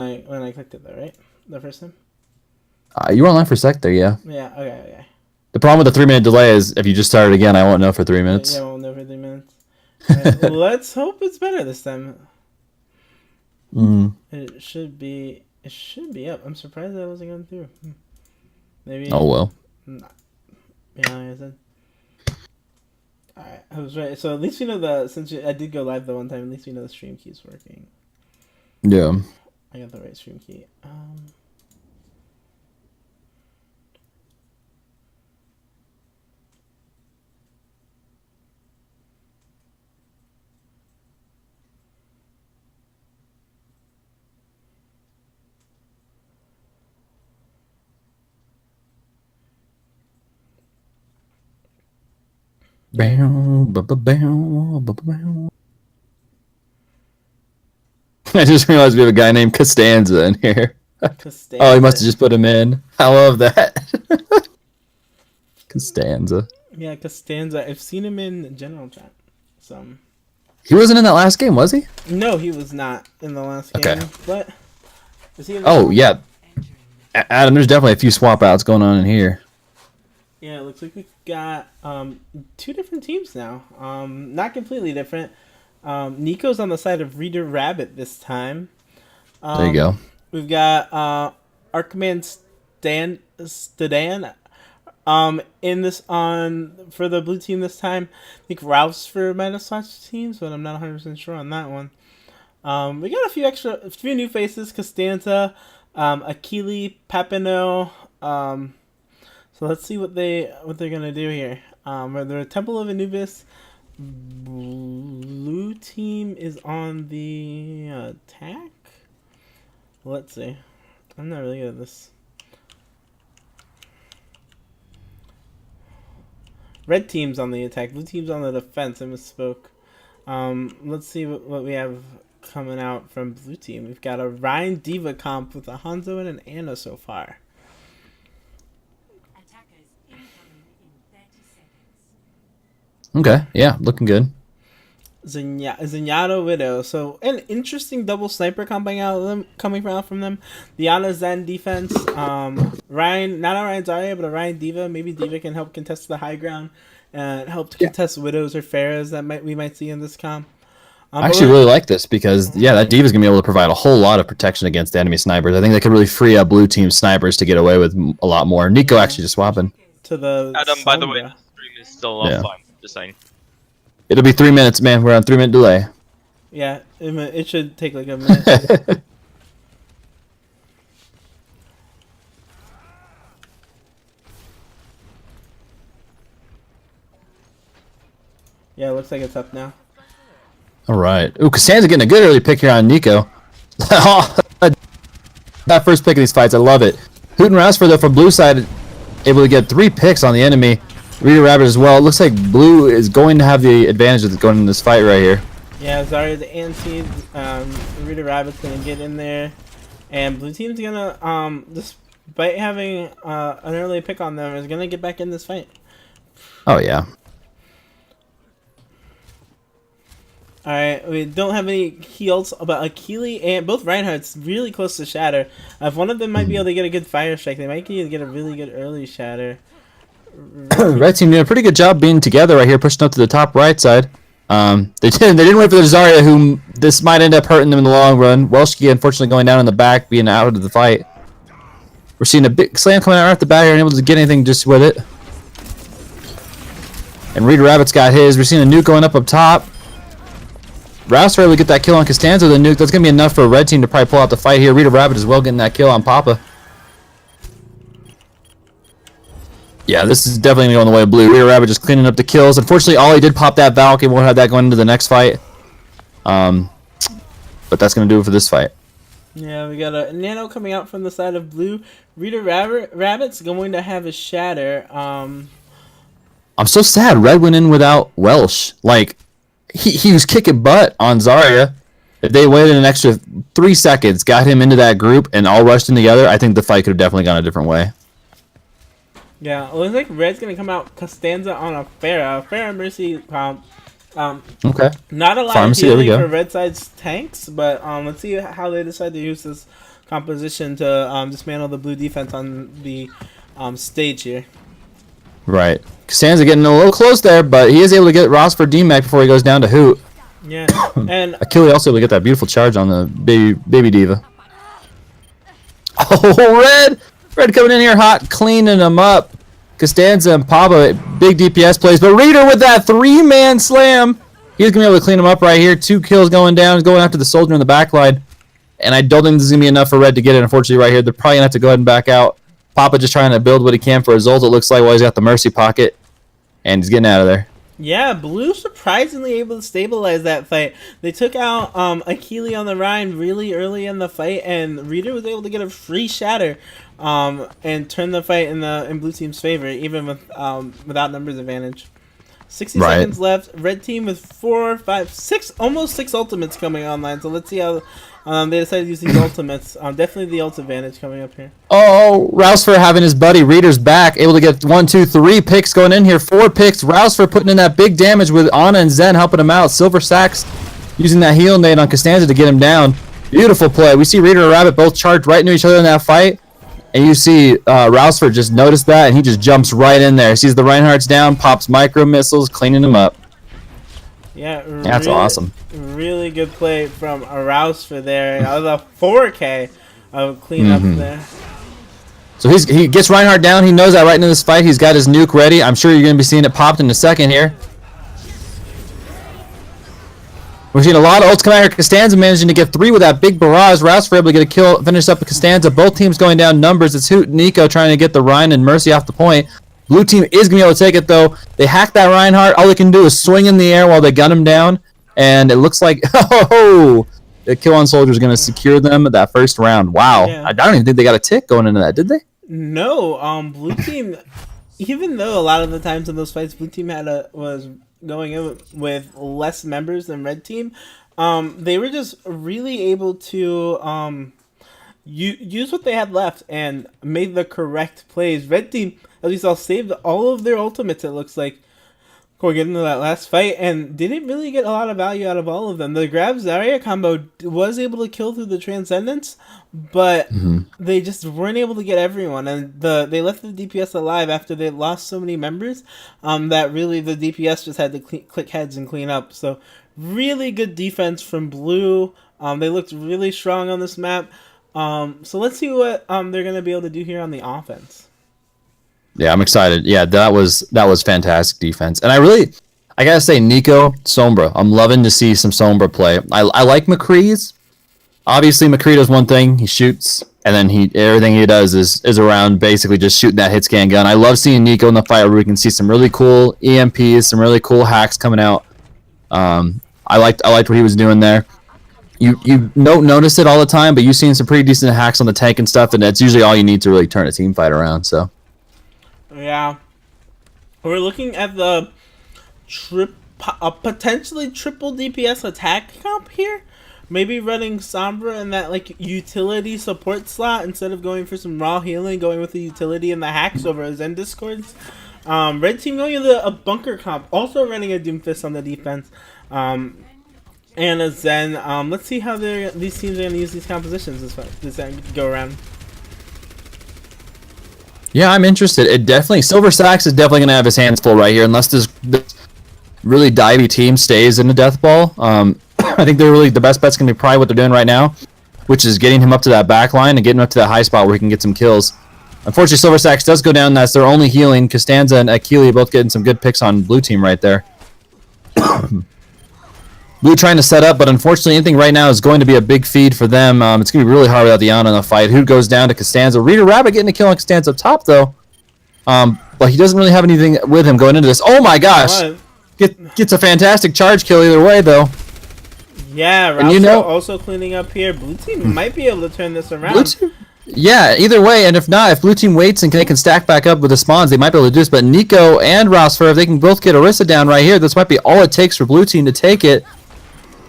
when I clicked it though, right? The first time. You were online for a sec there, yeah. Yeah. Okay. Okay. The problem with the 3 minute delay is if you just started again, I won't know for 3 minutes. Yeah. We'll know for 3 minutes. All right, let's hope it's better this time. Mm. It should be. It should be up. I'm surprised that wasn't going through. Maybe. Oh well. Yeah, like I said. Alright, I was right. So at least we know I did go live the one time, at least we know the stream key's working. Yeah. I got the right stream key. I just realized we have a guy named Costanza in here. Oh, he must have just put him in. I love that. Costanza. Yeah, Costanza. I've seen him in general chat. Some. He wasn't in that last game, was he? No, he was not in the last game. Okay. But is he? Oh yeah, Adam. There's definitely a few swap outs going on in here. Yeah, it looks like we've got two different teams now. Not completely different. Nico's on the side of Reader Rabbit this time. There you go. We've got Arkman Stadan in this on for the blue team this time. I think Ralph's for might have switched teams, but I'm not 100% sure on that one. We got a few new faces: Costanza, Akili, Papino. So let's see what they're gonna do here. They're Temple of Anubis. Blue team is on the attack. Let's see. I'm not really good at this. Red team's on the attack. Blue team's on the defense. I misspoke. Let's see what we have coming out from blue team. We've got a Ryan Diva comp with a Hanzo and an Anna so far. Okay, yeah, looking good. Zenyatta Widow. So an interesting double sniper coming out from them. The Ana Zen defense. Ryan, not a Ryan Zarya, but a Ryan Diva. Maybe Diva can help contest the high ground and help to contest Widows or Pharahs that we might see in this comp. I actually really like this because that Diva's gonna be able to provide a whole lot of protection against enemy snipers. I think they could really free up blue team snipers to get away with a lot more. Nico actually just swapping to the Adam. By the way, the stream is still offline. Just saying. It'll be 3 minutes, man. We're on 3 minute delay. Yeah, it should take like a minute. Yeah, it looks like it's up now. All right. Ooh, Costanza getting a good early pick here on Nico. That first pick of these fights, I love it. Hoot and Rasper, though, from blue side, able to get 3 picks on the enemy. Reader Rabbit as well. It looks like blue is going to have the advantage of going in this fight right here. Yeah, Zarya the anti. Reader Rabbit's gonna get in there, and blue team's gonna despite having an early pick on them, is gonna get back in this fight. Oh yeah. All right, we don't have any heals, but Akili and both Reinhardt's really close to Shatter. If one of them might be able to get a good fire strike, they might be able to get a really good early Shatter. Red team doing a pretty good job being together right here, pushing up to the top right side. They didn't wait for the Zarya, whom this might end up hurting them in the long run. Welshki unfortunately going down in the back, being out of the fight. We're seeing a big slam coming out right at the back here, unable to get anything just with it. And Reader Rabbit's got his. We're seeing a nuke going up top. Rouster able to get that kill on Costanza with the nuke. That's going to be enough for a red team to probably pull out the fight here. Reader Rabbit as well getting that kill on Papa. Yeah, this is definitely going to go on the way of blue. Reader Rabbit just cleaning up the kills. Unfortunately, Ollie did pop that Valk. He won't have that going into the next fight. But that's going to do it for this fight. Yeah, we got a Nano coming out from the side of blue. Reader Rabbit's going to have a Shatter. I'm so sad. Red went in without Welsh. Like, he was kicking butt on Zarya. If they waited an extra 3 seconds, got him into that group, and all rushed in together, I think the fight could have definitely gone a different way. Yeah, it looks like Red's gonna come out Costanza on a Pharah Mercy comp. Okay. Not a lot Pharmacy, of healing for Red side's tanks, but let's see how they decide to use this composition to dismantle the blue defense on the stage here. Right. Costanza getting a little close there, but he is able to get Ross for DMAC before he goes down to Hoot. Yeah, and Achille also able to get that beautiful charge on the baby diva. Oh, Red coming in here hot, cleaning them up. Costanza and Papa, big DPS plays, but Reader with that 3-man slam. He's going to be able to clean them up right here. 2 kills going down. He's going after the soldier in the back line. And I don't think this is going to be enough for Red to get it, unfortunately, right here. They're probably going to have to go ahead and back out. Papa just trying to build what he can for his ult, it looks like, while he's got the Mercy pocket. And he's getting out of there. yeah, Blue surprisingly able to stabilize that fight. They took out Achille on the Rhine really early in the fight, and Reader was able to get a free shatter and turn the fight in Blue Team's favor, even with without numbers advantage. 60 seconds left. Red Team with 4, 5, 6, almost 6 ultimates coming online. So let's see how they decide to use these ultimates. Definitely the ult advantage coming up here. Oh, Rousfer having his buddy Reader's back, able to get 1, 2, 3 picks going in here. 4 picks. Rousfer putting in that big damage with Ana and Zen helping him out. Silver Sacks using that heal nade on Costanza to get him down. Beautiful play. We see Reader and Rabbit both charge right into each other in that fight. And you see Rousford just noticed that, and he just jumps right in there. Sees the Reinhardt's down, pops micro missiles, cleaning him up. Yeah, that's awesome. Really good play from Rousford there. That was a 4K of cleanup there. So he gets Reinhardt down. He knows that right into this fight. He's got his nuke ready. I'm sure you're going to be seeing it popped in a second here. We're seeing a lot of ults come out here. Costanza managing to get 3 with that big barrage. Rouse able to get a kill, finish up with Costanza. Both teams going down numbers. It's Hoot and Nico trying to get the Rhine and Mercy off the point. Blue team is going to be able to take it, though. They hack that Reinhardt. All they can do is swing in the air while they gun him down. And it looks like, oh, the kill on soldier is going to secure them at that first round. Wow. Yeah. I don't even think they got a tick going into that, did they? No. Blue team, even though a lot of the times in those fights, Blue team was going in with less members than Red team, they were just really able to use what they had left and made the correct plays. Red team, at least, saved all of their ultimates, it looks like, going into that last fight, and didn't really get a lot of value out of all of them. The grab Zarya combo was able to kill through the Transcendence, but they just weren't able to get everyone, and they left the DPS alive after they lost so many members that really the DPS just had to click heads and clean up. So really good defense from Blue. They looked really strong on this map. So let's see what they're going to be able to do here on the offense. Yeah, I'm excited. Yeah, that was fantastic defense. And I gotta say, Nico, Sombra. I'm loving to see some Sombra play. I like McCree's. Obviously, McCree does one thing. He shoots, and then everything he does is around basically just shooting that hit scan gun. I love seeing Nico in the fight where we can see some really cool EMPs, some really cool hacks coming out. I liked what he was doing there. You don't notice it all the time, but you've seen some pretty decent hacks on the tank and stuff, and that's usually all you need to really turn a team fight around. So. Yeah, we're looking at the potentially triple DPS attack comp here. Maybe running Sombra in that utility support slot instead of going for some raw healing, going with the utility and the hacks over a Zen Discords. Red team going into a bunker comp, also running a Doomfist on the defense, and a Zen. Let's see how these teams are going to use these compositions this go around. Yeah, I'm interested. Silver Sacks is definitely going to have his hands full right here, unless this really divey team stays in the death ball. I think the best bet's going to be probably what they're doing right now, which is getting him up to that back line and getting him up to that high spot where he can get some kills. Unfortunately, Silver Sacks does go down. That's their only healing. Costanza and Achille both getting some good picks on blue team right there. Blue trying to set up, but unfortunately anything right now is going to be a big feed for them. It's going to be really hard without the Ana in the fight. Who goes down to Costanza? Reader Rabbit getting a kill on Costanza up top, though. But he doesn't really have anything with him going into this. Oh my gosh! Gets a fantastic charge kill either way, though. Yeah, and also cleaning up here. Blue team might be able to turn this around. Yeah, either way, and if not, if blue team waits and they can stack back up with the spawns, they might be able to do this. But Nico and Rossfur, if they can both get Orisa down right here, this might be all it takes for blue team to take it.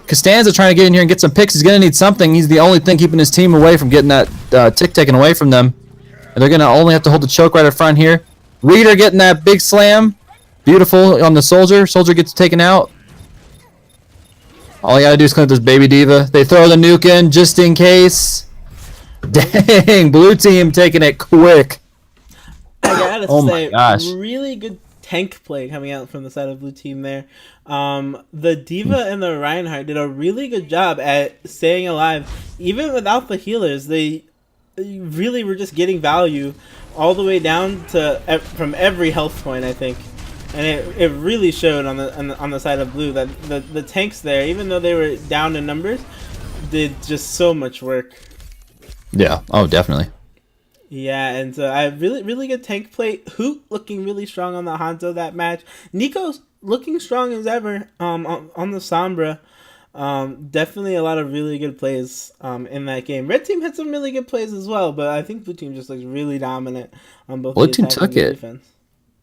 Costanza trying to get in here and get some picks. He's going to need something. He's the only thing keeping his team away from getting that tick taken away from them. And they're going to only have to hold the choke right up front here. Reader getting that big slam. Beautiful on the soldier. Soldier gets taken out. All you got to do is clean up this baby diva. They throw the nuke in just in case. Dang, blue team taking it quick. I gotta Oh my say, gosh. really good tank play coming out from the side of blue team there. The Diva and the Reinhardt did a really good job at staying alive, even without the healers. They really were just getting value all the way down to from every health point, I think. And it really showed on the side of blue that the tanks there, even though they were down in numbers, did just so much work. Yeah. Oh, definitely. Yeah, and so I really good tank play. Hoot looking really strong on the Hanzo that match. Nico's looking strong as ever. On the Sombra. Definitely a lot of really good plays in that game. Red team had some really good plays as well, but I think blue team just looks really dominant on both Blue the team attack took and the it. defense.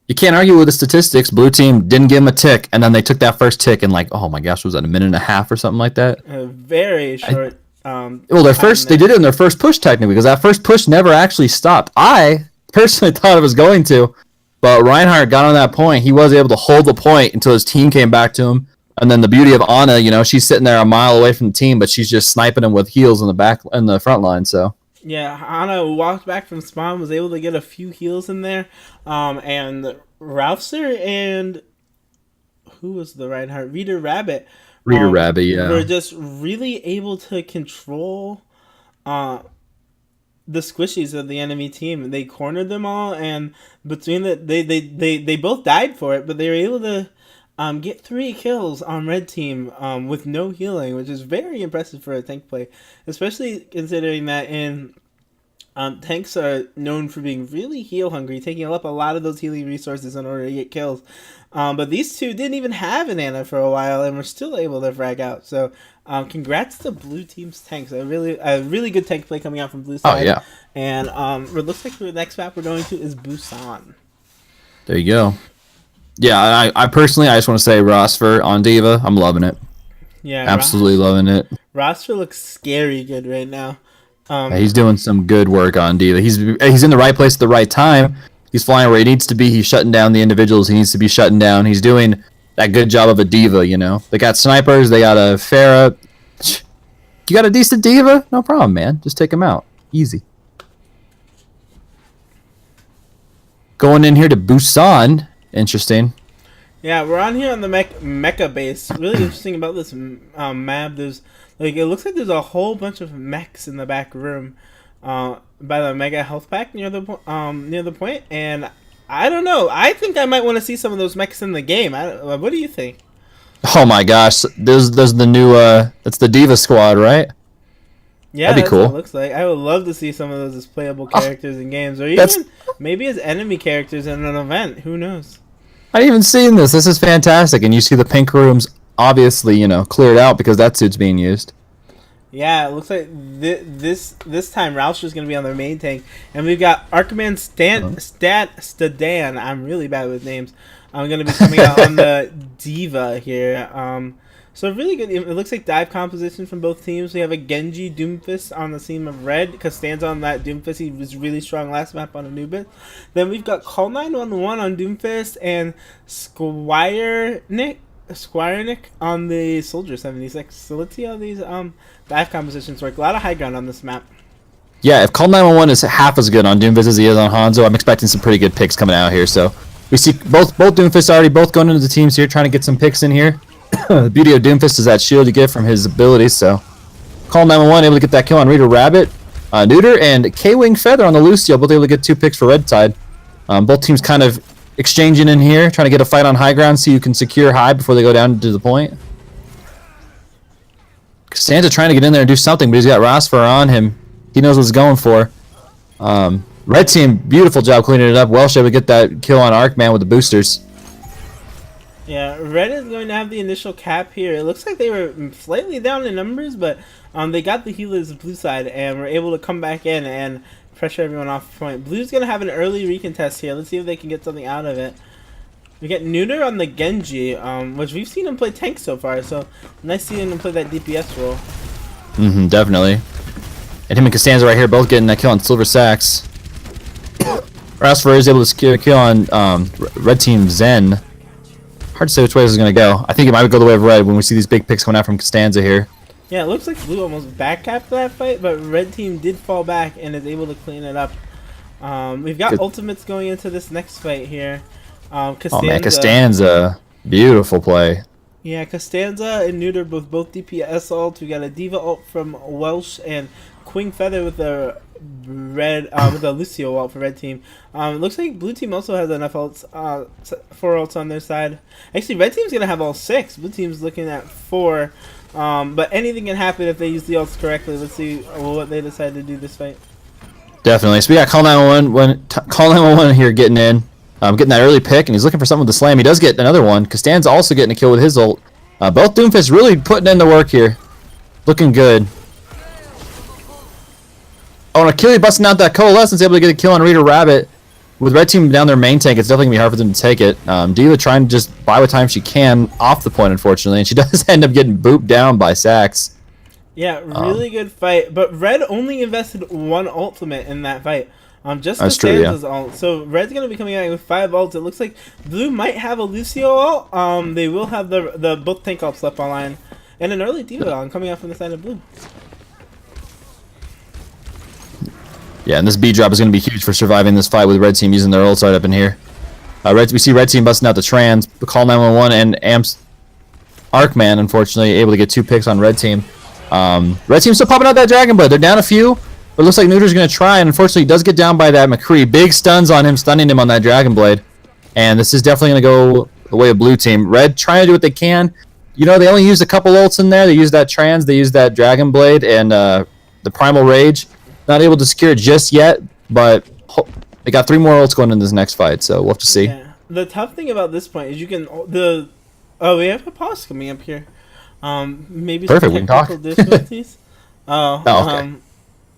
You can't argue with the statistics. Blue team didn't give him a tick, and then they took that first tick in like, oh my gosh, was that a minute and a half or something like that? A very short. Well, they did it in their first push technically, because that first push never actually stopped. I personally thought it was going to, but Reinhardt got on that point. He was able to hold the point until his team came back to him. And then the beauty of Ana, she's sitting there a mile away from the team, but she's just sniping him with heals in the front line. So yeah, Ana walked back from spawn, was able to get a few heals in there, and Ralphster and who was the Reinhardt? Reader Rabbit. Yeah. Were just really able to control the squishies of the enemy team. They cornered them all, and between they both died for it, but they were able to get 3 kills on red team with no healing, which is very impressive for a tank play, especially considering that in tanks are known for being really heal hungry, taking up a lot of those healing resources in order to get kills. But these two didn't even have an Ana for a while and were still able to frag out. So congrats to blue team's tanks. A really good tank play coming out from blue side. Oh yeah. And it looks like the next map we're going to is Busan. There you go. Yeah, I personally, I just want to say Rosfer on Diva. I'm loving it. Yeah, absolutely loving it. Rosfer looks scary good right now. He's doing some good work on Diva. He's in the right place at the right time. He's flying where he needs to be. He's shutting down the individuals he needs to be shutting down. He's doing that good job of a Diva, They got snipers. They got a Pharah. You got a decent Diva? No problem, man. Just take him out. Easy. Going in here to Busan. Interesting. Yeah, we're on here on the mecha base. Really interesting about this map. There's it looks like there's a whole bunch of mechs in the back room, by the mega health pack near the point. And I don't know. I think I might want to see some of those mechs in the game. What do you think? Oh my gosh, there's the new that's the Diva squad, right? Yeah, that'd be cool. What it looks like. I would love to see some of those as playable characters in games, or even maybe as enemy characters in an event. Who knows? I didn't even seen this. This is fantastic, and you see the pink rooms obviously, cleared out because that suit's being used. Yeah, it looks like this time Rouster's going to be on their main tank, and we've got Arkman Stadan. I'm really bad with names. I'm going to be coming out on the Diva here. So really good. It looks like dive composition from both teams. We have a Genji Doomfist on the team of red. Costanza on that Doomfist. He was really strong last map on Anubis. Then we've got Call 911 on Doomfist and Squire Nick on the Soldier 76. So let's see how these dive compositions work. A lot of high ground on this map. Yeah, if Call 911 is half as good on Doomfist as he is on Hanzo, I'm expecting some pretty good picks coming out here. So we see both Doomfists already both going into the teams here, trying to get some picks in here. The beauty of Doomfist is that shield you get from his abilities, so Call 911 able to get that kill on Reader Rabbit, Neuter, and K-Wing Feather on the Lucio, both able to get 2 picks for Red Tide. Both teams kind of exchanging in here, trying to get a fight on high ground so you can secure high before they go down to the point. Costanza trying to get in there and do something, but he's got Rosfer on him. He knows what he's going for. Red team, beautiful job cleaning it up. Welsh able to get that kill on Arkman with the boosters. Yeah, red is going to have the initial cap here. It looks like they were slightly down in numbers, but they got the healers blue side and were able to come back in and pressure everyone off the point. Blue's going to have an early recontest here. Let's see if they can get something out of it. We get Neuter on the Genji, which we've seen him play tank so far, so nice seeing him play that DPS role. Definitely. And him and Costanza right here both getting that kill on Silver Sacks. Rosfer is able to secure a kill on Red Team Zen. Hard to say which way this is going to go. I think it might go the way of red when we see these big picks coming out from Costanza here. Yeah, it looks like blue almost backcapped that fight, but red team did fall back and is able to clean it up. We've got Good. ultimates going into this next fight here. Oh man, Costanza. Costanza, beautiful play. Yeah, Costanza and Neuter with both DPS ult. We got a Diva ult from Welsh and Queen Feather with a red with a Lucio ult for red team. It looks like blue team also has enough ults, 4 ults on their side. Actually, red team's gonna have all 6. Blue team's looking at 4. But anything can happen if they use the ults correctly. Let's see what they decide to do this fight. Definitely. So we got Call 911. Call 911 here getting in. Getting that early pick, and he's looking for something with the slam. He does get another one. Costanza also getting a kill with his ult. Both Doomfists really putting in the work here. Looking good. Oh, and Achilles busting out that Coalescence, able to get a kill on Rita Rabbit. With red team down their main tank, it's definitely going to be hard for them to take it. Diva trying to just buy what time she can off the point, unfortunately, and she does end up getting booped down by Sax. Yeah, really good fight. But red only invested 1 ultimate in that fight. Just That's true, Costanza's ult. So red's gonna be coming out with 5 ults. It looks like blue might have a Lucio ult. They will have the both tank ults left online, and an early Diva ult coming out from the side of blue. Yeah, and this B drop is going to be huge for surviving this fight with red team using their ults right up in here. We see red team busting out the trans, Call 911, and Amps Arcman, unfortunately, able to get 2 picks on red team. Red team still popping out that Dragon Blade. They're down a few. But it looks like Neuter's going to try, and unfortunately he does get down by that McCree. Big stuns on him, stunning him on that Dragon Blade. And this is definitely going to go the way of blue team. Red trying to do what they can. You know, they only used a couple ults in there. They used that trans, they used that Dragon Blade, and the Primal Rage. Not able to secure it just yet, but they got 3 more ults going in this next fight, so we'll have to see. Yeah. The tough thing about this point is you can we have a pause coming up here. Maybe Perfect, some we can talk. technical difficulties. Okay.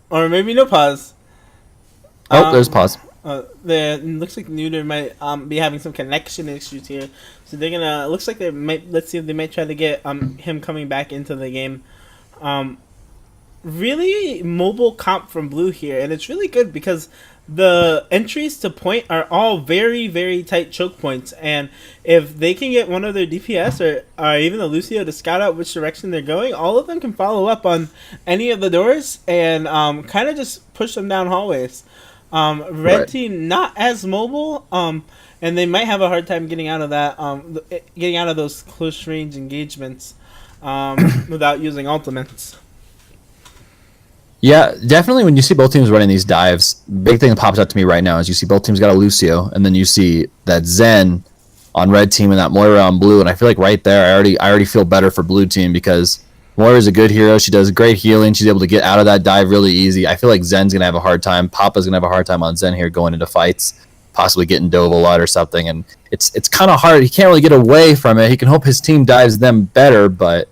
Or maybe no pause. Oh, there's pause. It looks like Neuter might be having some connection issues here, so they're gonna. Looks like they might. Let's see if they might try to get him coming back into the game. Really mobile comp from blue here, and it's really good because the entries to point are all very, very tight choke points, and if they can get one of their DPS or even the Lucio to scout out which direction they're going, all of them can follow up on any of the doors and kind of just push them down hallways. Red Right. team not as mobile, and they might have a hard time getting out of that, getting out of those close range engagements without using ultimates. Yeah, definitely when you see both teams running these dives, big thing that pops out to me right now is you see both teams got a Lucio, and then you see that Zen on red team and that Moira on blue, and I feel like right there I already feel better for blue team because Moira's a good hero. She does great healing. She's able to get out of that dive really easy. I feel like Zen's going to have a hard time. Papa's going to have a hard time on Zen here going into fights, possibly getting dove a lot or something, and it's kind of hard. He can't really get away from it. He can hope his team dives them better, but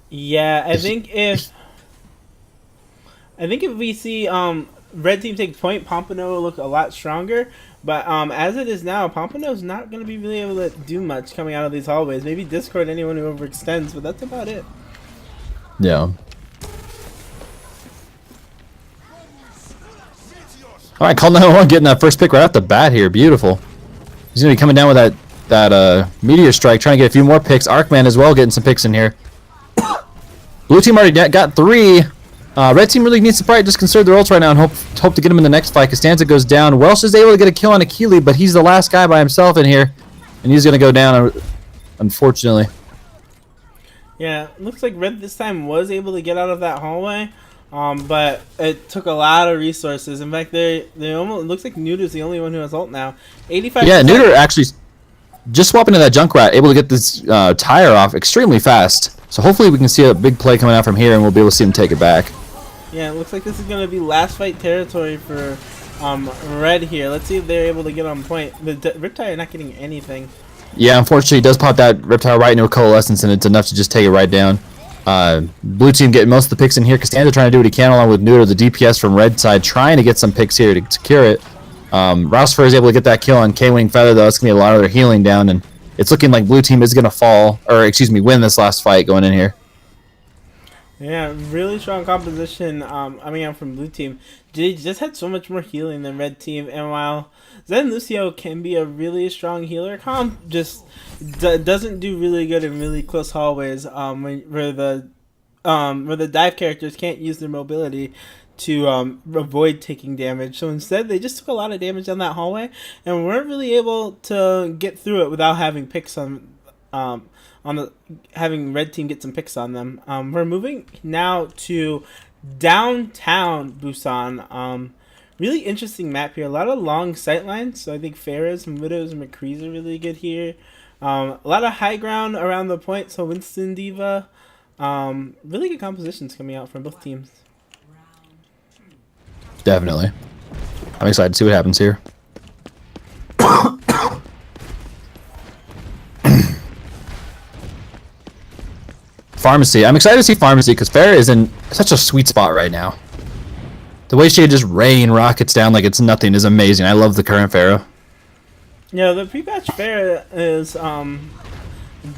Yeah, I think if we see red team take point, Pompano will look a lot stronger. But as it is now, Pompano's not going to be really able to do much coming out of these hallways. Maybe Discord anyone who overextends, but that's about it. yeah. All right, Call 911 getting that first pick right off the bat here. Beautiful. He's going to be coming down with that Meteor Strike, trying to get a few more picks. Arcman as well getting some picks in here. Blue team already got 3. Red team really needs to probably just conserve their ults right now and hope to get him in the next fight. Costanza goes down. Welsh is able to get a kill on Achille, but he's the last guy by himself in here. And he's going to go down, unfortunately. Yeah, looks like red this time was able to get out of that hallway. But it took a lot of resources. In fact, they almost, it looks like Neuter's the only one who has ult now. 85%. Yeah, Neuter actually just swapping to that Junkrat, able to get this tire off extremely fast. So hopefully we can see a big play coming out from here and we'll be able to see him take it back. Yeah, it looks like this is going to be last fight territory for red here. Let's see if they're able to get on point. The Riptide are not getting anything. Yeah, unfortunately, he does pop that Reptile right into a Coalescence, and it's enough to just take it right down. Blue team getting most of the picks in here. Costanza trying to do what he can along with Neuter, the DPS from red side, trying to get some picks here to secure it. Rousfer is able to get that kill on K-Wing Feather, though. It's going to be a lot of their healing down, and it's looking like blue team is going to win this last fight going in here. Yeah, really strong composition coming out from blue team. They just had so much more healing than red team, and while Zen Lucio can be a really strong healer comp, just doesn't do really good in really close hallways where the where the dive characters can't use their mobility to avoid taking damage. So instead, they just took a lot of damage down that hallway and weren't really able to get through it without having picks on the having red team get some picks on them. We're moving now to downtown Busan. Really interesting map here. A lot of long sight lines. So I think Pharah's, Widows, and McCree's are really good here. A lot of high ground around the point. So Winston, Diva. Really good compositions coming out from both teams. Definitely. I'm excited to see what happens here. Pharmacy. I'm excited to see Pharmacy because Farah is in such a sweet spot right now. The way she just rain rockets down like it's nothing is amazing. I love the current Farah. Yeah, the pre-patch Farah is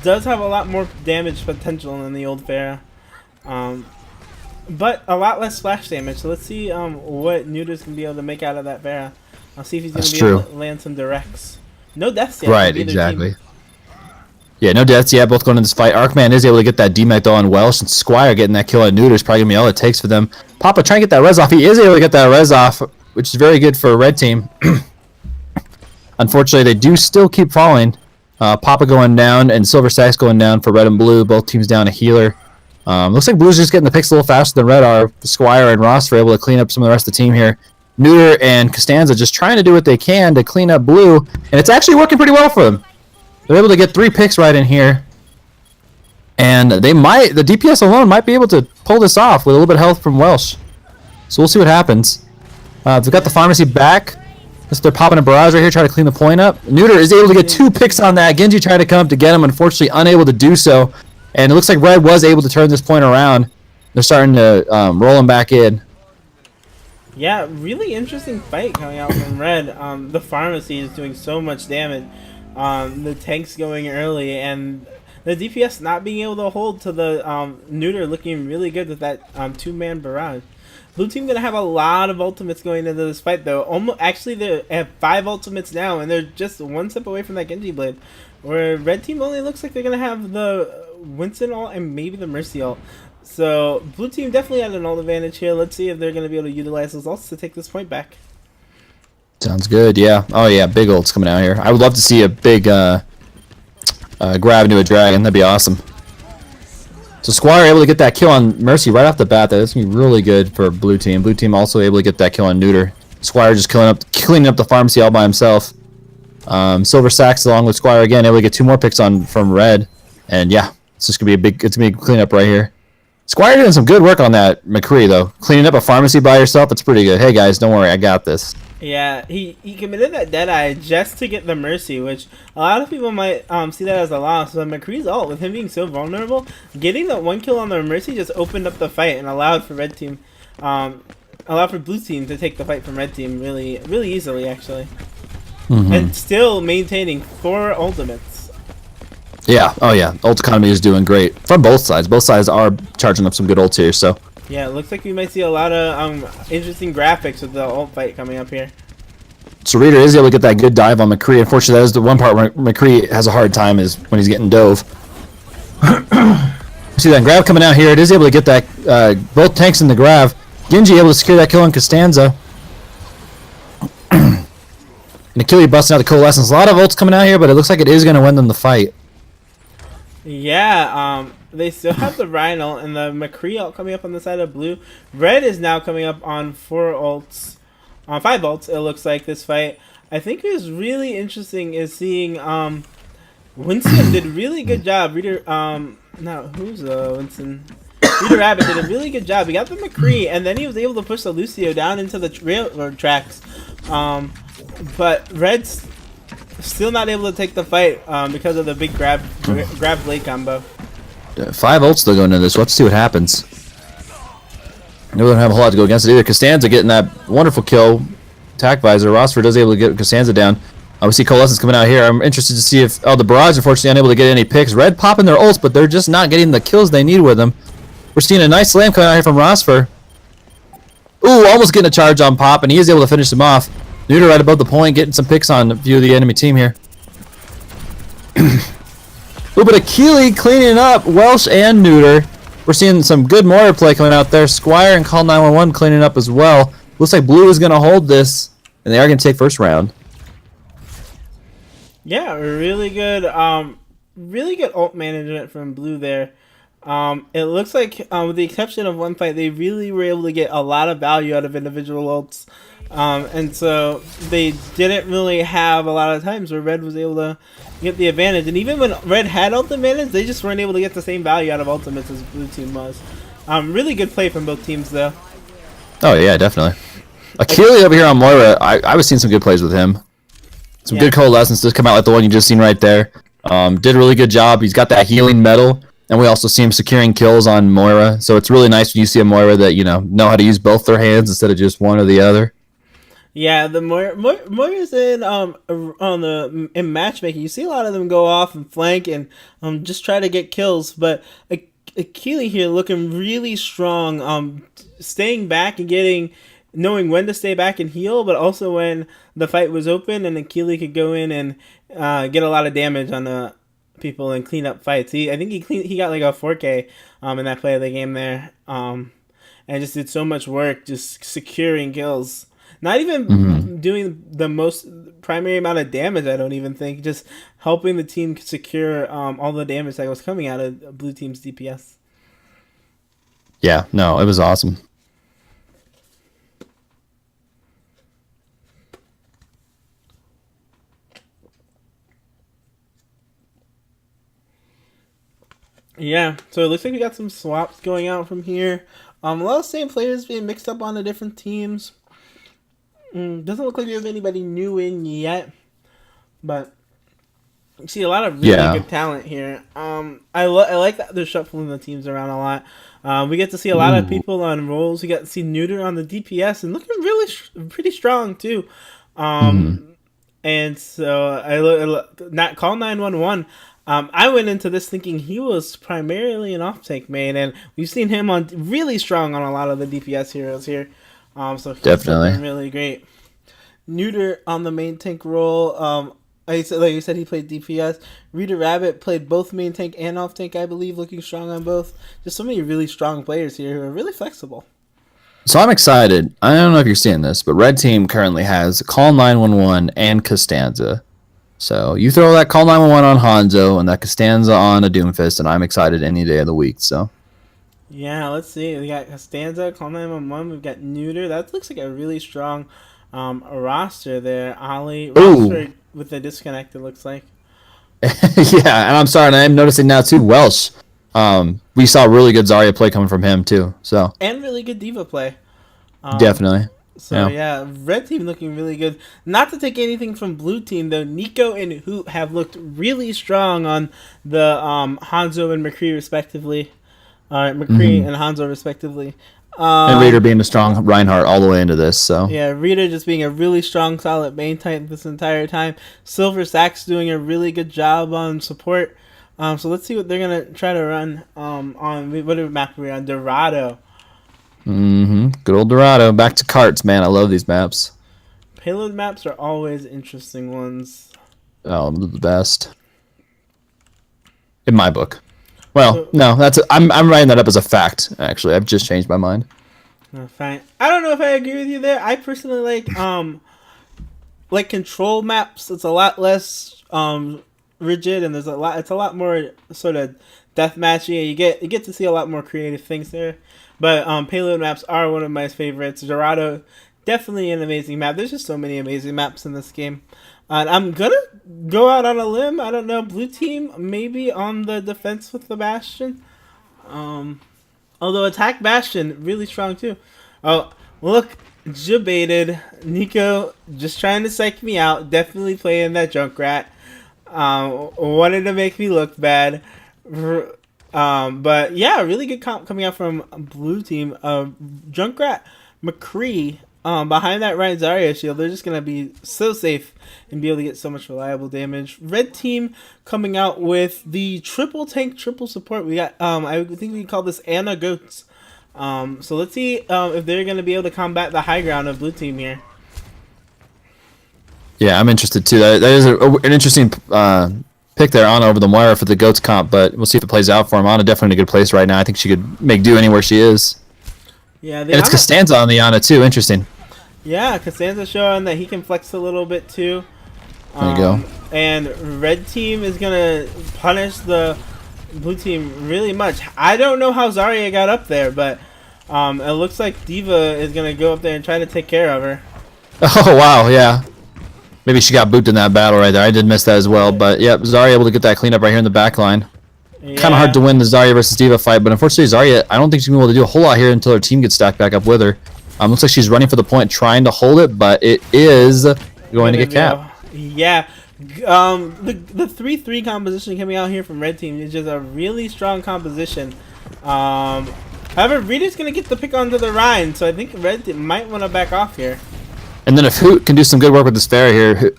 does have a lot more damage potential than the old Farah, but a lot less splash damage. So let's see what Neuter's gonna be able to make out of that Farah. I'll see if he's gonna be able to land some directs. No deaths yet. Right, exactly. Yeah, no deaths yet. Both going in this fight. Arkman is able to get that DMAC though on Welsh, and Squire getting that kill on Neuter is probably gonna be all it takes for them. Papa trying to get that res off. He is able to get that res off, which is very good for a red team. Unfortunately, they do still keep falling. Papa going down and Silver Stacks going down for red and blue. Both teams down a healer. Looks like blue's just getting the picks a little faster than red are. Squire and Ross are able to clean up some of the rest of the team here. Neuter and Costanza just trying to do what they can to clean up blue, and it's actually working pretty well for them. They're able to get 3 picks right in here, and the DPS alone might be able to pull this off with a little bit of health from Welsh. So we'll see what happens. They've got the Pharmacy back. They're popping a barrage right here, trying to clean the point up. Neuter is able to get 2 picks on that. Genji tried to come up to get him, unfortunately unable to do so. And it looks like Red was able to turn this point around. They're starting to roll him back in. Yeah, really interesting fight coming out from Red. The Pharmacy is doing so much damage. The tanks going early, and the DPS not being able to hold to the Neuter looking really good with that 2-man barrage. Blue team gonna have a lot of ultimates going into this fight though. Actually, they have 5 ultimates now, and they're just 1 step away from that Genji blade. Where red team only looks like they're gonna have the Winston ult and maybe the Mercy ult. So blue team definitely had an ult advantage here. Let's see if they're gonna be able to utilize those ults to take this point back. Sounds good, yeah. Oh yeah, big ults coming out here. I would love to see a big grab into a dragon. That'd be awesome. So Squire able to get that kill on Mercy right off the bat. That's gonna be really good for blue team. Blue team also able to get that kill on Neuter. Squire just cleaning up the Pharmacy all by himself. Silver Sacks along with Squire again able to get 2 more picks on from red, and yeah, it's just gonna be it's gonna be a cleanup right here. Squire doing some good work on that McCree though. Cleaning up a Pharmacy by yourself, that's pretty good. Hey guys, don't worry, I got this. Yeah, he committed that Deadeye just to get the Mercy, which a lot of people might see that as a loss. But McCree's ult, with him being so vulnerable, getting that 1 kill on the Mercy just opened up the fight and allowed for red team, allowed for blue team to take the fight from red team really easily actually, and still maintaining 4 ultimates. Yeah, oh yeah, ult economy is doing great from both sides. Both sides are charging up some good ults here, so. Yeah, it looks like we might see a lot of interesting graphics with the ult fight coming up here. So Reader is able to get that good dive on McCree. Unfortunately, that is the one part where McCree has a hard time is when he's getting dove. See that grab coming out here. It is able to get that both tanks in the grab. Genji able to secure that kill on Costanza. And Achille busting out the Coalescence. A lot of ults coming out here, but it looks like it is going to win them the fight. Yeah, they still have the Rhino and the McCree ult coming up on the side of blue. Red is now coming up on 4 ults, on 5 ults. It looks like this fight. I think it was really interesting is seeing Winston did a really good job. Reader, no, who's Winston? Reader Rabbit did a really good job. He got the McCree, and then he was able to push the Lucio down into the railroad tracks. But Red's still not able to take the fight because of the big grab blade combo. 5 ults still going into this. Let's see what happens. We don't have a whole lot to go against it either. Costanza getting that wonderful kill. Attack visor. Rossford is able to get Costanza down. We see Coalescence coming out here. I'm interested to see if... Oh, the Barrage unfortunately unable to get any picks. Red popping their ults, but they're just not getting the kills they need with them. We're seeing a nice slam coming out here from Rossford. Ooh, almost getting a charge on Pop, and he is able to finish him off. Neuter right above the point, getting some picks on a few of the enemy team here. Ooh, but Achille cleaning up Welsh and Neuter. we're seeing some good Moira play coming out there. Squire and Call 911 cleaning up as well. Looks like Blue is going to hold this, and they are going to take first round. Yeah, really good ult management from Blue there. It looks like, with the exception of one fight, they really were able to get a lot of value out of individual ults. And so they didn't really have a lot of times where Red was able to get the advantage. And even when Red had ult advantage, they just weren't able to get the same value out of ultimates as Blue team was. Really good play from both teams, though. Oh, yeah, definitely. Achille over here on Moira, I was seeing some good plays with him. Some good coalescence to come out like the one you just seen right there. Did a really good job. He's got that healing metal. And we also see him securing kills on Moira. So it's really nice when you see a Moira that, know how to use both their hands instead of just one or the other. Yeah, the Moira's in matchmaking. You see a lot of them go off and flank and just try to get kills. But Achille here looking really strong, staying back and knowing when to stay back and heal, but also when the fight was open and Achille could go in and get a lot of damage on the people and clean up fights. I think he got like a 4K in that play of the game there, and just did so much work just securing kills. Not even doing the most primary amount of damage, I don't even think. Just helping the team secure all the damage that was coming out of Blue team's DPS. Yeah, no, it was awesome. Yeah, so it looks like we got some swaps going out from here. A lot of same players being mixed up on the different teams. Doesn't look like we have anybody new in yet, but you see a lot of really good talent here. I like that they're shuffling the teams around a lot. We get to see a lot of people on roles. We got to see Neuter on the DPS and looking really pretty strong too. And so I not call 911. I went into this thinking he was primarily an off-tank main, and we've seen him on really strong on a lot of the DPS heroes here. So he's definitely really great. Neuter on the main tank role. Like you said, he played DPS. Rita Rabbit played both main tank and off tank, I believe, looking strong on both. Just so many really strong players here who are really flexible. So I'm excited. I don't know if you're seeing this, but Red Team currently has Call 911 and Costanza. So you throw that Call 911 on Hanzo and that Costanza on a Doomfist, and I'm excited any day of the week. So. Yeah, let's see. We got Costanza, Call 911. We've got Neuter. That looks like a really strong roster there. Ollie. Roster with the disconnect, it looks like. Yeah, and I'm sorry, and I'm noticing now too, Welsh. We saw really good Zarya play coming from him too. So. And really good Diva play. Definitely. So yeah, Red Team looking really good. Not to take anything from Blue Team though, Nico and Hoot have looked really strong on the Hanzo and McCree respectively. McCree and Hanzo respectively. And Rita being a strong Reinhardt all the way into this. So yeah, Rita just being a really strong, solid main tank this entire time. Silver Sack's doing a really good job on support. So let's see what they're gonna try to run on what map are we on? Dorado. Good old Dorado. Back to carts, man. I love these maps. Payload maps are always interesting ones. Oh, the best. In my book. Well, no, I'm writing that up as a fact. Actually, I've just changed my mind. Fine. I don't know if I agree with you there. I personally like control maps. It's a lot less rigid, and it's a lot more sort of deathmatchy. You get to see a lot more creative things there. But payload maps are one of my favorites. Dorado, definitely an amazing map. There's just so many amazing maps in this game. And I'm gonna go out on a limb. I don't know. Blue Team maybe on the defense with the Bastion. Although attack Bastion really strong too. Oh look, jebaited. Nico just trying to psych me out. Definitely playing that Junkrat. Wanted to make me look bad. But yeah, really good comp coming out from Blue Team. Junkrat, McCree, behind that Ryan Zarya shield, they're just gonna be so safe and be able to get so much reliable damage. Red Team coming out with the triple tank, triple support. We got I think we can call this Anna Goats. So let's see if they're gonna be able to combat the high ground of Blue Team here. Yeah, I'm interested too. That is an interesting pick there Ana over the Moira for the Goats comp, but we'll see if it plays out for him. Ana definitely in a good place right now. I think she could make do anywhere she is. Yeah, And it's Costanza on the Ana too. Interesting. Yeah, Costanza showing that he can flex a little bit too. There you go. And red team is gonna punish the blue team really much. I don't know how Zarya got up there, but it looks like Diva is gonna go up there and try to take care of her. Oh wow, yeah. Maybe she got booped in that battle right there. I did miss that as well, but yep, Zarya able to get that cleanup right here in the back line. Yeah. Kind of hard to win the Zarya versus Diva fight, but unfortunately Zarya, I don't think she's gonna be able to do a whole lot here until her team gets stacked back up with her. Looks like she's running for the point, trying to hold it, but it is going to get capped. Yeah. The 3-3 composition coming out here from red team is just a really strong composition. However, Rita's gonna get the pick onto the Rhine, so I think red team might want to back off here. And then if Hoot can do some good work with this Pharah here,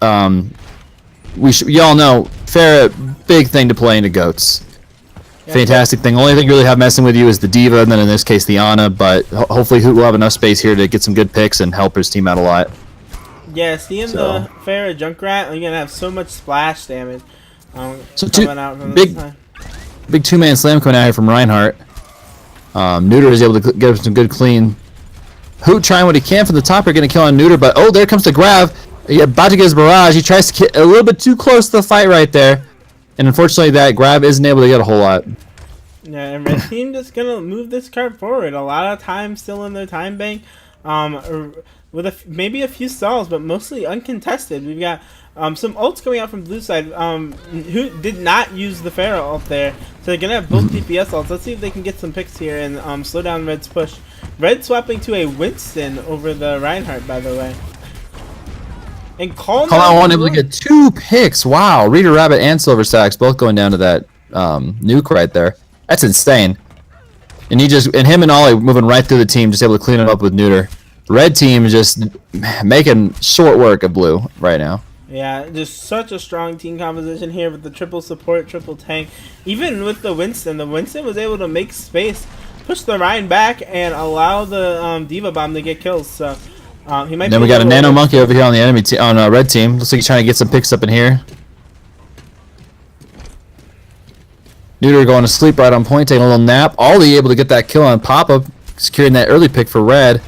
y'all know Pharah, big thing to play into Goats. Yeah, fantastic thing. Only thing you really have messing with you is the Diva, and then in this case the Ana, but hopefully Hoot will have enough space here to get some good picks and help his team out a lot. Yeah, seeing the Pharah Junkrat, you're gonna have so much splash damage. So coming out from big 2-man slam coming out here from Reinhardt. Neuter is able to get him some good clean. Hoot trying what he can from the top here, getting a kill on Neuter, but oh, there comes the grab. About to get his barrage. He tries to get a little bit too close to the fight right there. And unfortunately, that grab isn't able to get a whole lot. Yeah, and red team just gonna move this card forward. A lot of time still in their time bank, with maybe a few stalls, but mostly uncontested. We've got some ults coming out from blue side. Who did not use the Pharah ult there, so they're gonna have both DPS ults. Let's see if they can get some picks here and slow down Red's push. Red swapping to a Winston over the Reinhardt, by the way. And Call Out able to get 2 picks. Wow, Rita Rabbit and Silver Stacks both going down to that nuke right there. That's insane. And him and Ollie moving right through the team, just able to clean it up with Neuter. Red team is just making short work of blue right now. Yeah, just such a strong team composition here with the triple support, triple tank. Even with the Winston was able to make space, push the Rhine back, and allow the Diva Bomb to get kills. So he might. And then we got a Nano Monkey over here on the enemy on red team. Looks like he's trying to get some picks up in here. Neuter going to sleep right on point, taking a little nap. Ollie able to get that kill on pop-up, securing that early pick for red.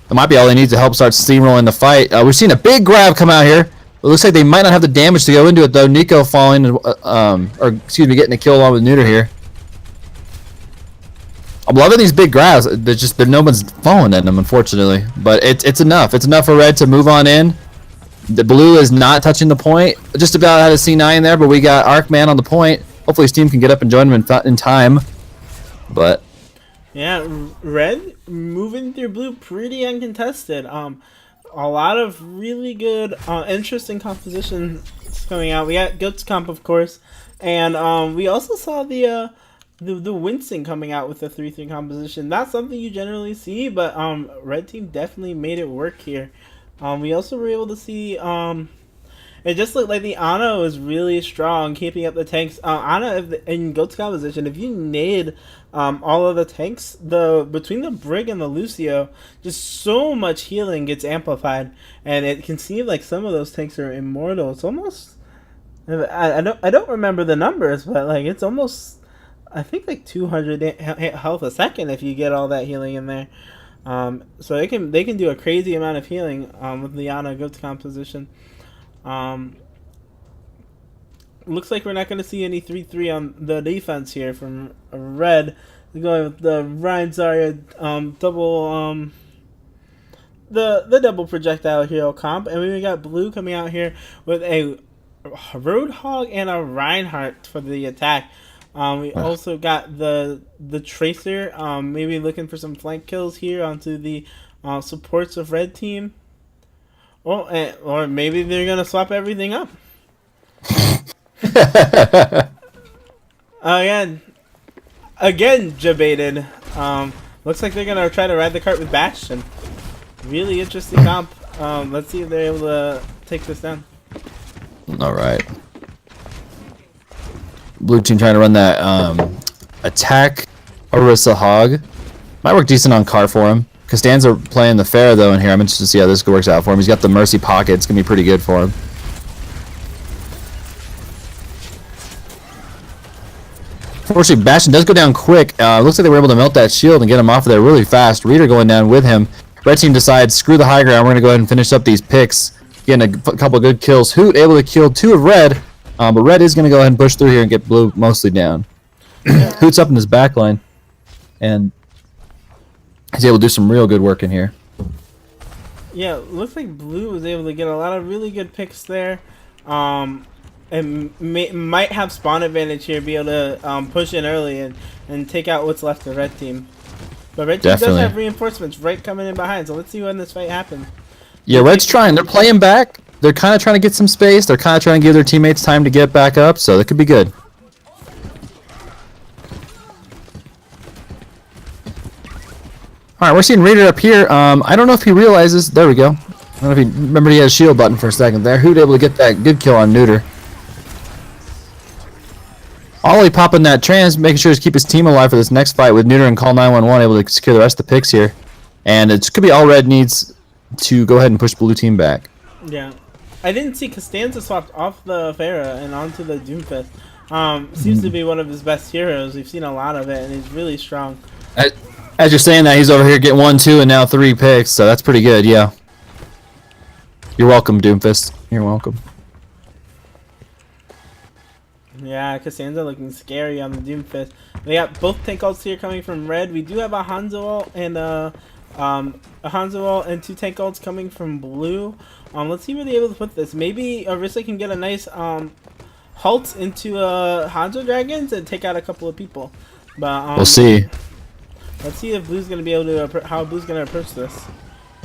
That might be all they need to help start steamrolling the fight. We've seen a big grab come out here. It looks like they might not have the damage to go into it though. Nico falling, getting a kill along with Neuter here. I'm loving these big grabs. No one's falling in them, unfortunately. But it's enough. It's enough for red to move on in. The blue is not touching the point. Just about had a C9 there, but we got Arcman on the point. Hopefully his team can get up and join him in time. But yeah, red moving through blue pretty uncontested. A lot of really good, interesting compositions coming out. We got Goats Comp, of course, and we also saw the Winston coming out with the 3-3 composition. Not something you generally see, but red team definitely made it work here. We also were able to see it just looked like the Ana was really strong, keeping up the tanks. Ana in Goat's composition, if you nade all of the tanks, between the Brig and the Lucio, just so much healing gets amplified, and it can seem like some of those tanks are immortal. It's almost, I don't remember the numbers, but like it's almost, I think like 200 health a second if you get all that healing in there. So they can do a crazy amount of healing with the Ana Goat's composition. Looks like we're not going to see any 3-3 on the defense here from red. We're going with the Ryan Zarya double the double projectile hero comp, and we got blue coming out here with a Roadhog and a Reinhardt for the attack. We also got the Tracer, maybe looking for some flank kills here onto the supports of red team. Or maybe they're gonna swap everything up. Again, debated. Looks like they're gonna try to ride the cart with Bastion. Really interesting comp. Let's see if they're able to take this down. All right. Blue team trying to run that attack Orisa Hog. Might work decent on Car for him. Costanza playing the Pharah though in here. I'm interested to see how this works out for him. He's got the Mercy pocket. It's gonna be pretty good for him. Unfortunately, Bastion does go down quick. Looks like they were able to melt that shield and get him off of there really fast. Reader going down with him. Red team decides, screw the high ground. We're going to go ahead and finish up these picks. Getting a couple good kills. Hoot able to kill 2 of Red. But Red is going to go ahead and push through here and get Blue mostly down. Hoot's up in his back line. And he's able to do some real good work in here. Yeah, looks like Blue was able to get a lot of really good picks there. And might have spawn advantage here, be able to push in early and take out what's left of Red team. But Red team Definitely. does have reinforcements right coming in behind, so let's see when this fight happens. Yeah, Red's trying. They're playing back. They're kind of trying to get some space. They're kind of trying to give their teammates time to get back up, so that could be good. All right, we're seeing Raider up here. I don't know if he realizes. There we go. I don't know if he remembered he had a shield button for a second there. Who'd able to get that good kill on Neuter? Ollie popping that trans, making sure to keep his team alive for this next fight with Neuter and Call 911 able to secure the rest of the picks here. And it could be all Red needs to go ahead and push Blue team back. Yeah. I didn't see Costanza swapped off the Pharah and onto the Doomfist. Seems to be one of his best heroes. We've seen a lot of it, and he's really strong. As you're saying that, he's over here getting 1, 2, and now 3 picks, so that's pretty good, yeah. You're welcome, Doomfist. You're welcome. Yeah, Costanza looking scary on the Doomfist. We got both tank ults here coming from Red. We do have a Hanzo ult and a Hanzo ult and 2 tank ults coming from Blue. Let's see where they're able to put this. Maybe Orisa can get a nice halt into Hanzo Dragons and take out a couple of people. But We'll see. Let's see if Blue's gonna be able to how Blue's gonna approach this.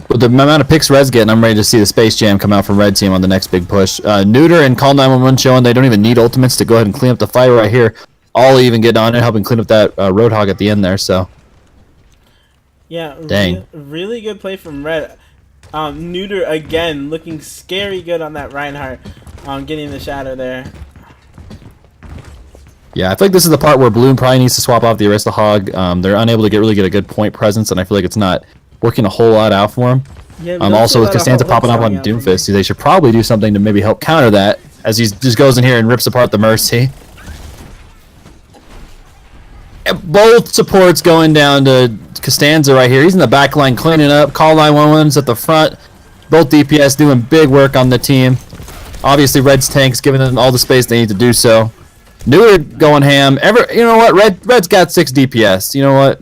With the amount of picks Red's getting, I'm ready to see the Space Jam come out from Red Team on the next big push. Neuter and Call 911 showing they don't even need ultimates to go ahead and clean up the fight right here. Ollie even getting on it, helping clean up that Roadhog at the end there, so. Yeah, Dang. really good play from Red. Neuter again looking scary good on that Reinhardt, getting the shadow there. Yeah, I feel like this is the part where Blue probably needs to swap off the Orisa Hog. They're unable to really get a good point presence, and I feel like it's not working a whole lot out for him. Yeah, Also with Costanza popping up on Doomfist, they should probably do something to maybe help counter that, as he just goes in here and rips apart the Mercy. And both supports going down to Costanza right here. He's in the back line cleaning up. Call 911's at the front. Both DPS doing big work on the team. Obviously, Red's tanks giving them all the space they need to do so. Neuer going ham. You know what? Red's got 6 DPS. You know what?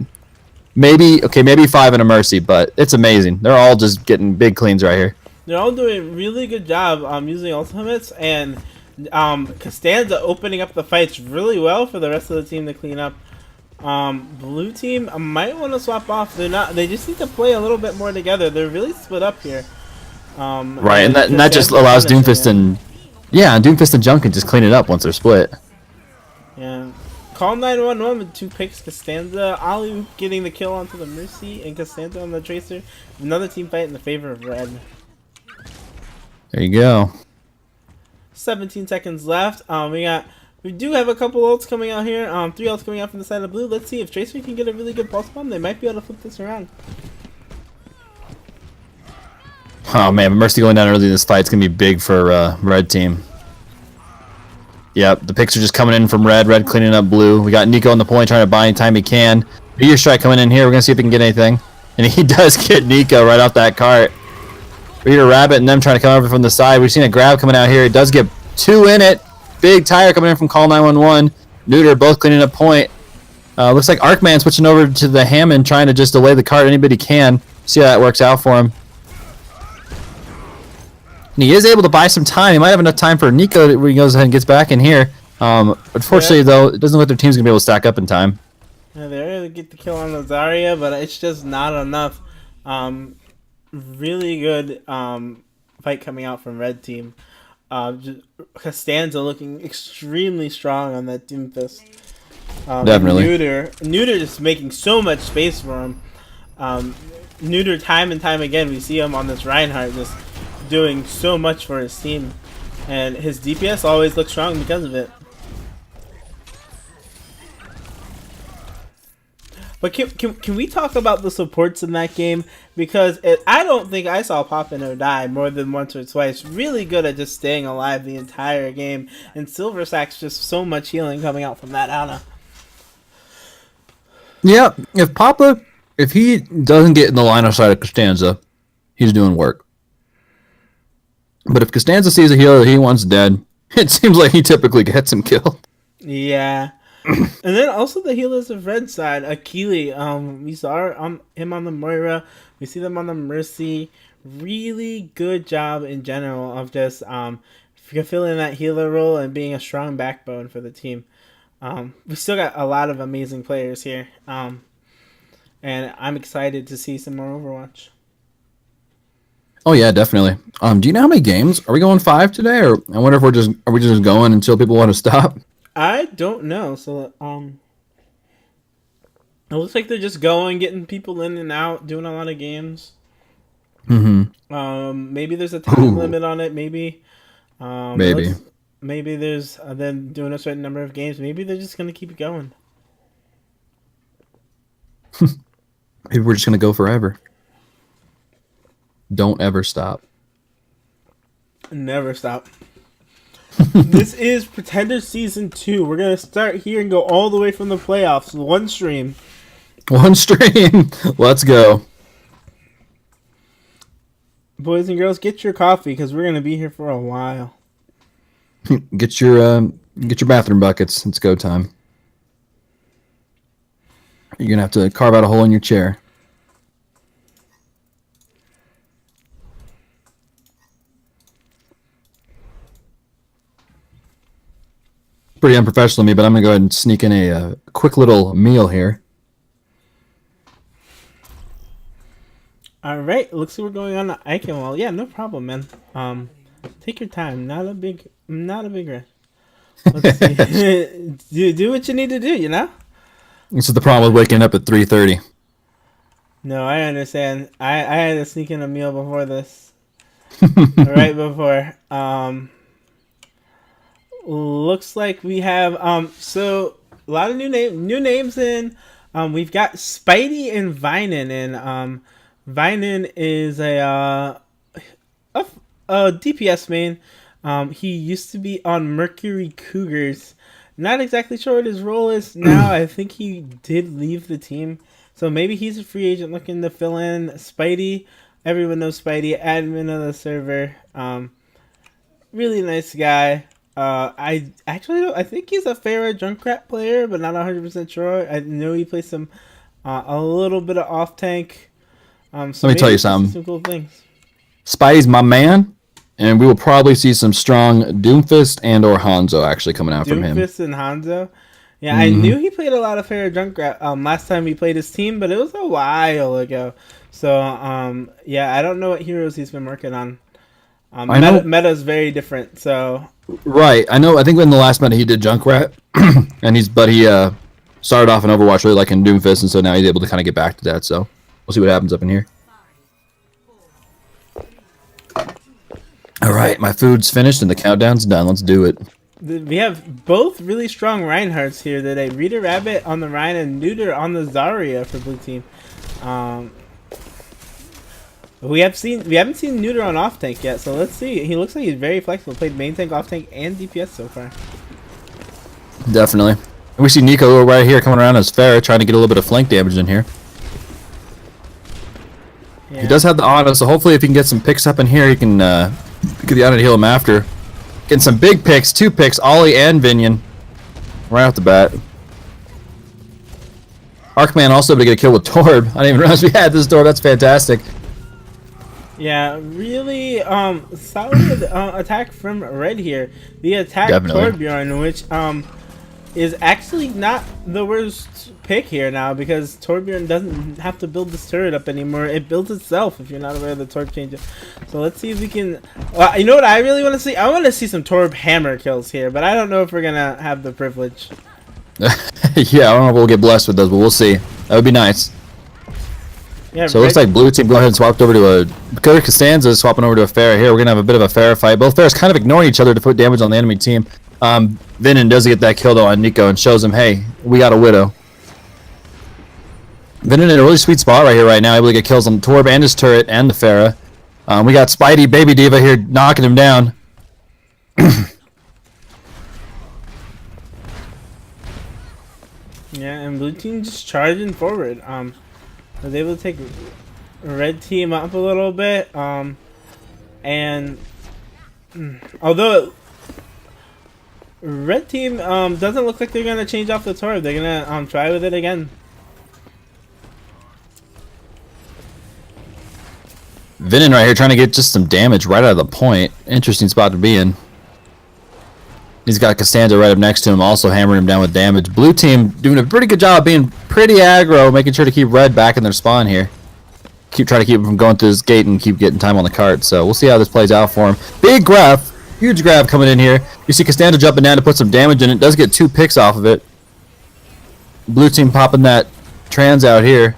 Maybe 5 in a Mercy, but it's amazing. They're all just getting big cleans right here. They're all doing a really good job using ultimates, and Costanza opening up the fights really well for the rest of the team to clean up. Blue team might want to swap off. They just need to play a little bit more together. They're really split up here. Right, and that just allows Doomfist and Doomfist and Junk can just clean it up once they're split. Yeah. Call 911 with 2 picks. Costanza, Ollie getting the kill onto the Mercy, and Costanza on the Tracer. Another team fight in the favor of Red. There you go. 17 seconds left. We do have a couple ults coming out here. 3 ults coming out from the side of Blue. Let's see if Tracer can get a really good pulse bomb. They might be able to flip this around. Oh man, Mercy going down early in this fight. It's gonna be big for Red team. Yep, the picks are just coming in from Red. Red cleaning up Blue. We got Nico on the point trying to buy anytime he can. Meteor Strike coming in here. We're gonna see if he can get anything, and he does get Nico right off that cart. Reader Rabbit and them trying to come over from the side. We've seen a grab coming out here. It does get 2 in it. Big tire coming in from Call 911. Neuter both cleaning up point. Looks like Arkman switching over to the Hammond, trying to just delay the cart anybody can. See how that works out for him. And he is able to buy some time. He might have enough time for Nico when he goes ahead and gets back in here. Unfortunately, though, it doesn't look like their team's going to be able to stack up in time. Yeah, they're able to get the kill on the Zarya, but it's just not enough. Really good fight coming out from Red team. Costanza looking extremely strong on that Doomfist. Definitely. Neuter just making so much space for him. Neuter time and time again, we see him on this Reinhardt just doing so much for his team. And his DPS always looks strong because of it. But can we talk about the supports in that game? Because I don't think I saw Poppin or die more than once or twice. Really good at just staying alive the entire game. And Silver Sack's just so much healing coming out from that Ana. Yeah, if he doesn't get in the line of sight of Costanza, he's doing work. But if Costanza sees a healer that he wants dead, it seems like he typically gets him killed. Yeah. And then also the healers of red side, Akili. We saw him on the Moira. We see them on the Mercy. Really good job in general of just fulfilling that healer role and being a strong backbone for the team. We still got a lot of amazing players here. And I'm excited to see some more Overwatch. Oh yeah, definitely. Do you know how many games are we going 5 today, or I wonder if are we just going until people want to stop? I don't know. So it looks like they're just going, getting people in and out, doing a lot of games. Mm-hmm. Maybe there's a time limit on it. Maybe. Maybe. Maybe there's then doing a certain number of games. Maybe they're just gonna keep it going. Maybe we're just gonna go forever. Don't ever stop. Never stop. This is Pretender Season 2. We're gonna start here and go all the way from the playoffs. One stream. One stream. Let's go. Boys and girls, get your coffee because we're gonna be here for a while. Get your bathroom buckets. It's go time. You're gonna have to carve out a hole in your chair. Pretty unprofessional of me, but I'm gonna go ahead and sneak in a quick little meal here. All right, looks like we're going on the icon wall. Yeah, no problem, man. Take your time. Not a big rush. Let's see. do what you need to do. You know. This is the problem with waking up at 3:30. No, I understand. I had to sneak in a meal before this. Right before. Looks like we have so a lot of new names in. We've got Spidey and Vinen, and Vinen is a DPS main. He used to be on Mercury Cougars. Not exactly sure what his role is now. I think he did leave the team, so maybe he's a free agent looking to fill in. Spidey, everyone knows Spidey, admin of the server. Really nice guy. I actually don't, I think he's a Pharah Junkrat player, but not 100% sure. I know he plays some a little bit of off tank. So let me tell you something. Some cool things. Spidey's my man, and we will probably see some strong Doomfist and or Hanzo actually coming out from him. Doomfist and Hanzo. Yeah, I knew he played a lot of Pharah Junkrat last time he played his team, but it was a while ago. So yeah, I don't know what heroes he's been working on. Meta's very different, so. Right, I know. I think in the last meta he did Junkrat, and he started off in Overwatch really liking Doomfist, and so now he's able to kind of get back to that. So we'll see what happens up in here. All right, my food's finished and the countdown's done. Let's do it. We have both really strong Reinhardts here today. Rita Rabbit on the Rein and Neuter on the Zarya for blue team. We haven't seen Neuter on off tank yet, so let's see. He looks like he's very flexible. Played main tank, off tank, and DPS so far. Definitely. And we see Nico right here coming around as Pharah, trying to get a little bit of flank damage in here. Yeah. He does have the auto, so hopefully if he can get some picks up in here, he can get the auto to heal him after. Getting some big picks, 2 picks, Ollie and Vinion. Right off the bat. Arkman also able to get a kill with Torb. I didn't even realize we had this Torb. That's fantastic. Yeah, really solid attack from Red here. The attack Torbjorn, which is actually not the worst pick here now, because Torbjorn doesn't have to build this turret up anymore. It builds itself if you're not aware of the Torb changes. So let's see if we can. You know what I really want to see? I want to see some Torb hammer kills here, but I don't know if we're gonna have the privilege. Yeah, I don't know if we'll get blessed with those, but we'll see. That would be nice. Yeah, so it looks like blue team go ahead and swapped over to a Costanza swapping over to a Pharah here. We're gonna have a bit of a Pharah fight. Both Pharahs kind of ignoring each other to put damage on the enemy team. Vinin does get that kill though on Nico and shows him, hey, we got a Widow. Vinin in a really sweet spot right here right now, able to get kills on Torb and his turret and the Pharah. We got Spidey Baby Diva here knocking him down. Yeah, and blue team just charging forward. Was able to take red team up a little bit. And although red team doesn't look like they're gonna change off the Torb, they're gonna try with it again. Vinin right here trying to get just some damage right out of the point. Interesting spot to be in. He's got Costanza right up next to him, also hammering him down with damage. Blue team doing a pretty good job of being pretty aggro, making sure to keep red back in their spawn here. Trying to keep him from going through this gate and keep getting time on the cart. So we'll see how this plays out for him. Big grab, huge grab coming in here. You see Costanza jumping down to put some damage in it. Does get 2 picks off of it. Blue team popping that trans out here.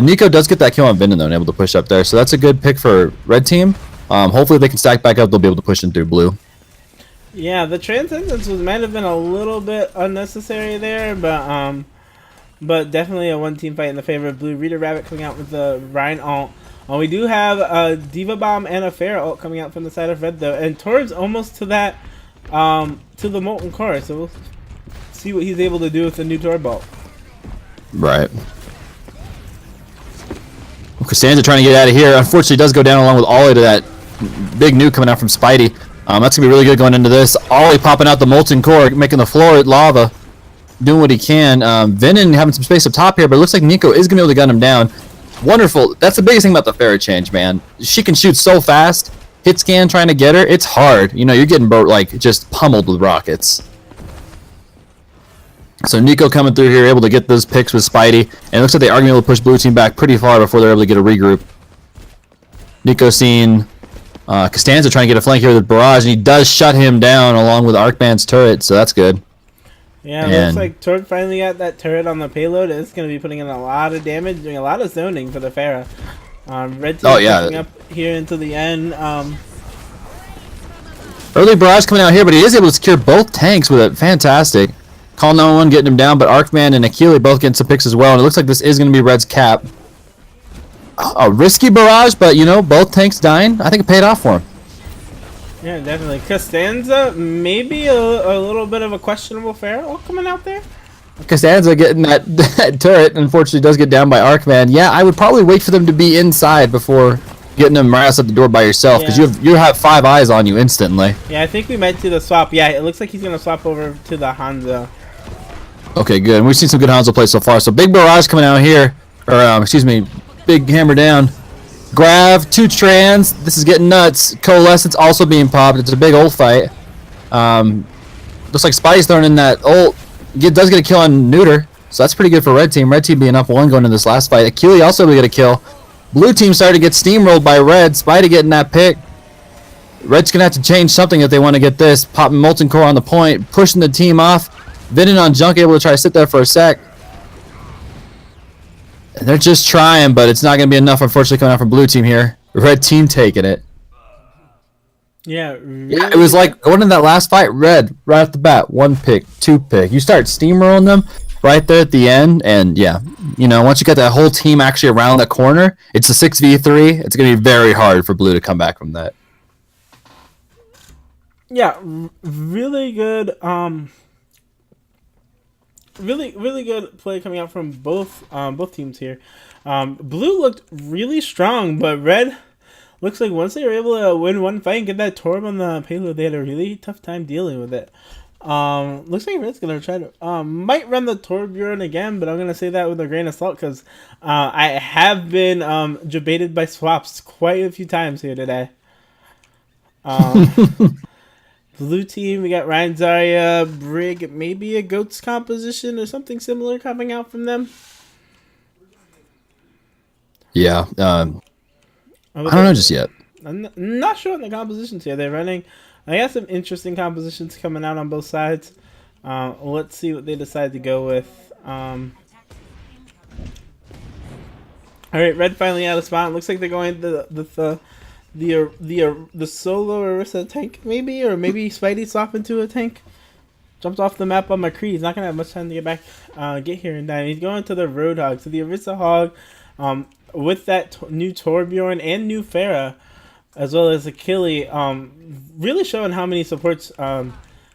Nico does get that kill on Vinin though and able to push up there. So that's a good pick for red team. Hopefully they can stack back up. They'll be able to push in through blue. Yeah, the transcendence might have been a little bit unnecessary there, but definitely a one-team fight in the favor of blue. Rita Rabbit coming out with the Rhine ult. We do have a Diva Bomb and a Pharah ult coming out from the side of red though, and Torb's almost to that, to the Molten Core. So we'll see what he's able to do with the new Torb ult. Right. Costanza trying to get out of here. Unfortunately, does go down along with Ollie to that big nuke coming out from Spidey. That's going to be really good going into this. Ollie popping out the Molten Core, making the floor lava. Doing what he can. Vinin having some space up top here, but it looks like Nico is going to be able to gun him down. Wonderful. That's the biggest thing about the Pharah change, man. She can shoot so fast. Hit scan trying to get her. It's hard. You know, you're getting like just pummeled with rockets. So Nico coming through here, able to get those picks with Spidey. And it looks like they are going to be able to push blue team back pretty far before they're able to get a regroup. Nico seeing Costanza trying to get a flank here with Barrage, and he does shut him down along with Arcman's turret, so that's good. Yeah, it looks like Torb finally got that turret on the payload. It's going to be putting in a lot of damage, doing a lot of zoning for the Pharah. Red team pushing up here into the end. Early Barrage coming out here, but he is able to secure both tanks with it. Fantastic. Call 911 getting him down, but Arcman and Akili both getting some picks as well. And it looks like this is going to be Red's cap. A risky Barrage, but you know, both tanks dying. I think it paid off for him. Yeah, definitely. Costanza, maybe a little bit of a questionable Pharah coming out there. Costanza getting that turret, unfortunately, does get down by Arcman. Yeah, I would probably wait for them to be inside before getting them right outside the door by yourself, because you have 5 eyes on you instantly. Yeah, I think we might see the swap. Yeah, it looks like he's going to swap over to the Hanzo. Okay, good. And we've seen some good Hanzo plays so far. So big Barrage coming out here. Or, excuse me, big hammer down. Grav, 2 trans. This is getting nuts. Coalescence also being popped. It's a big ult fight. Looks like Spidey's throwing in that ult. Does get a kill on Neuter. So that's pretty good for red team. Red team being up 1 going into this last fight. Akili also will get a kill. Blue team started to get steamrolled by red. Spidey getting that pick. Red's going to have to change something if they want to get this. Popping Molten Core on the point. Pushing the team off. Vinin on Junk able to try to sit there for a sec. And they're just trying, but it's not going to be enough, unfortunately, coming out from blue team here. Red team taking it. Yeah, really it was like going in that last fight, red, right off the bat, 1 pick, 2 pick. You start steamrolling them right there at the end, and yeah, you know, once you get that whole team actually around the corner, it's a 6v3. It's going to be very hard for blue to come back from that. Yeah, really good. Really good play coming out from both teams here. Blue looked really strong, but red looks like once they were able to win 1 fight and get that Torb on the payload, they had a really tough time dealing with it. Looks like Red's gonna try to might run the Torbjorn again, but I'm gonna say that with a grain of salt because I have been debated by swaps quite a few times here today. Blue team, we got Ryan Zarya, Brig, maybe a Goats composition or something similar coming out from them. Yeah, I don't know just yet. I'm not sure on the compositions here. They're running. I got some interesting compositions coming out on both sides. Let's see what they decide to go with. All right, red finally out of spawn. Looks like they're going the solo Orisa tank maybe, or maybe Spidey swap into a tank. Jumped off the map on McCree. He's not gonna have much time to get back, get here and die. He's going to the Roadhog, so the Orisa Hog, with that new Torbjorn and new Pharah, as well as Akili, really showing how many supports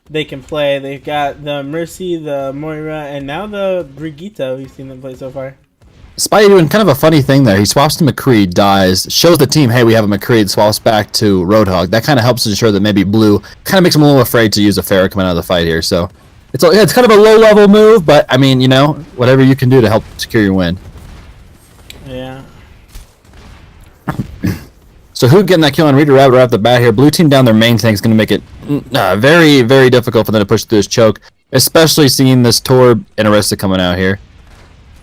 they can play. They've got the Mercy, the Moira, and now the Brigitte we've seen them play so far. Spidey doing kind of a funny thing there. He swaps to McCree, dies, shows the team, hey, we have a McCree, swaps back to Roadhog. That kind of helps ensure that maybe Blue kind of makes him a little afraid to use a Pharah coming out of the fight here. So it's kind of a low-level move, but, I mean, whatever you can do to help secure your win. Yeah. So Hoot getting that kill on Rita Rabbit right off the bat here. Blue team down their main tank is going to make it very, very difficult for them to push through this choke, especially seeing this Torb and Orisa coming out here.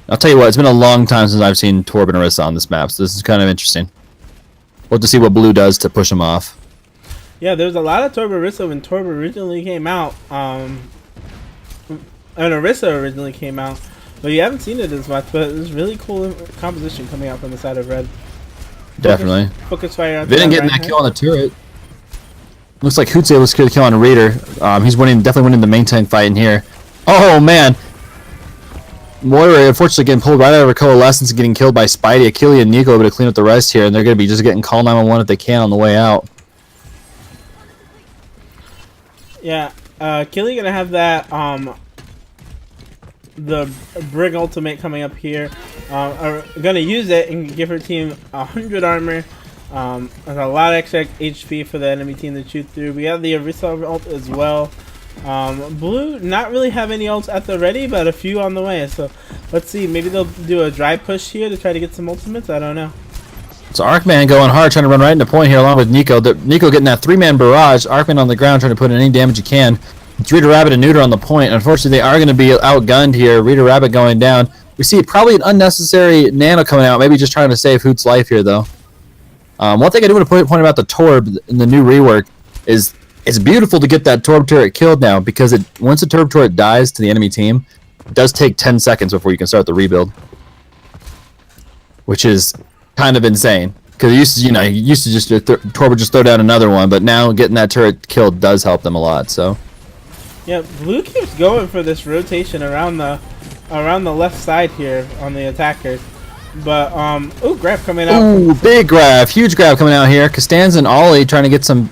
I'll tell you what, it's been a long time since I've seen Torb and Orisa on this map, so this is kind of interesting. We'll have to see what Blue does to push them off. Yeah, there was a lot of Torb Orisa when Torb originally came out. And Orisa originally came out. But you haven't seen it as much, but it's really cool composition coming out from the side of Red. Definitely. Focus fire on Vinin getting that kill on the turret. Looks like Hoot's able to secure the kill on Reader. He's definitely winning the main tank fight in here. Oh, man. Moira unfortunately getting pulled right out of her coalescence and getting killed by Spidey. Achille and Nico able to clean up the rest here, and they're going to be just getting call 911 if they can on the way out. Yeah, Achille going to have that, the Brig ultimate coming up here. Are gonna use it and give her team 100 armor. There's a lot of extra HP for the enemy team to shoot through. We have the Orisa ult as well. Blue not really have any ults at the ready, but a few on the way. So let's see. Maybe they'll do a dry push here to try to get some ultimates. I don't know. So Arkman going hard, trying to run right into point here along with Nico. Nico getting that 3-man barrage. Arkman on the ground trying to put in any damage he can. It's Rita Rabbit and Neuter on the point. Unfortunately, they are going to be outgunned here. Rita Rabbit going down. We see probably an unnecessary nano coming out. Maybe just trying to save Hoot's life here, though. One thing I do want to point about the Torb in the new rework is it's beautiful to get that Torb turret killed now, because once the Torb turret dies to the enemy team, it does take 10 seconds before you can start the rebuild, which is kind of insane. Because Torb would just throw down another one, but now getting that turret killed does help them a lot. So. Yeah, Blue keeps going for this rotation around the left side here on the attackers. But ooh, grab coming out. Ooh, big grab, huge grab coming out here. Costanza and Ollie trying to get some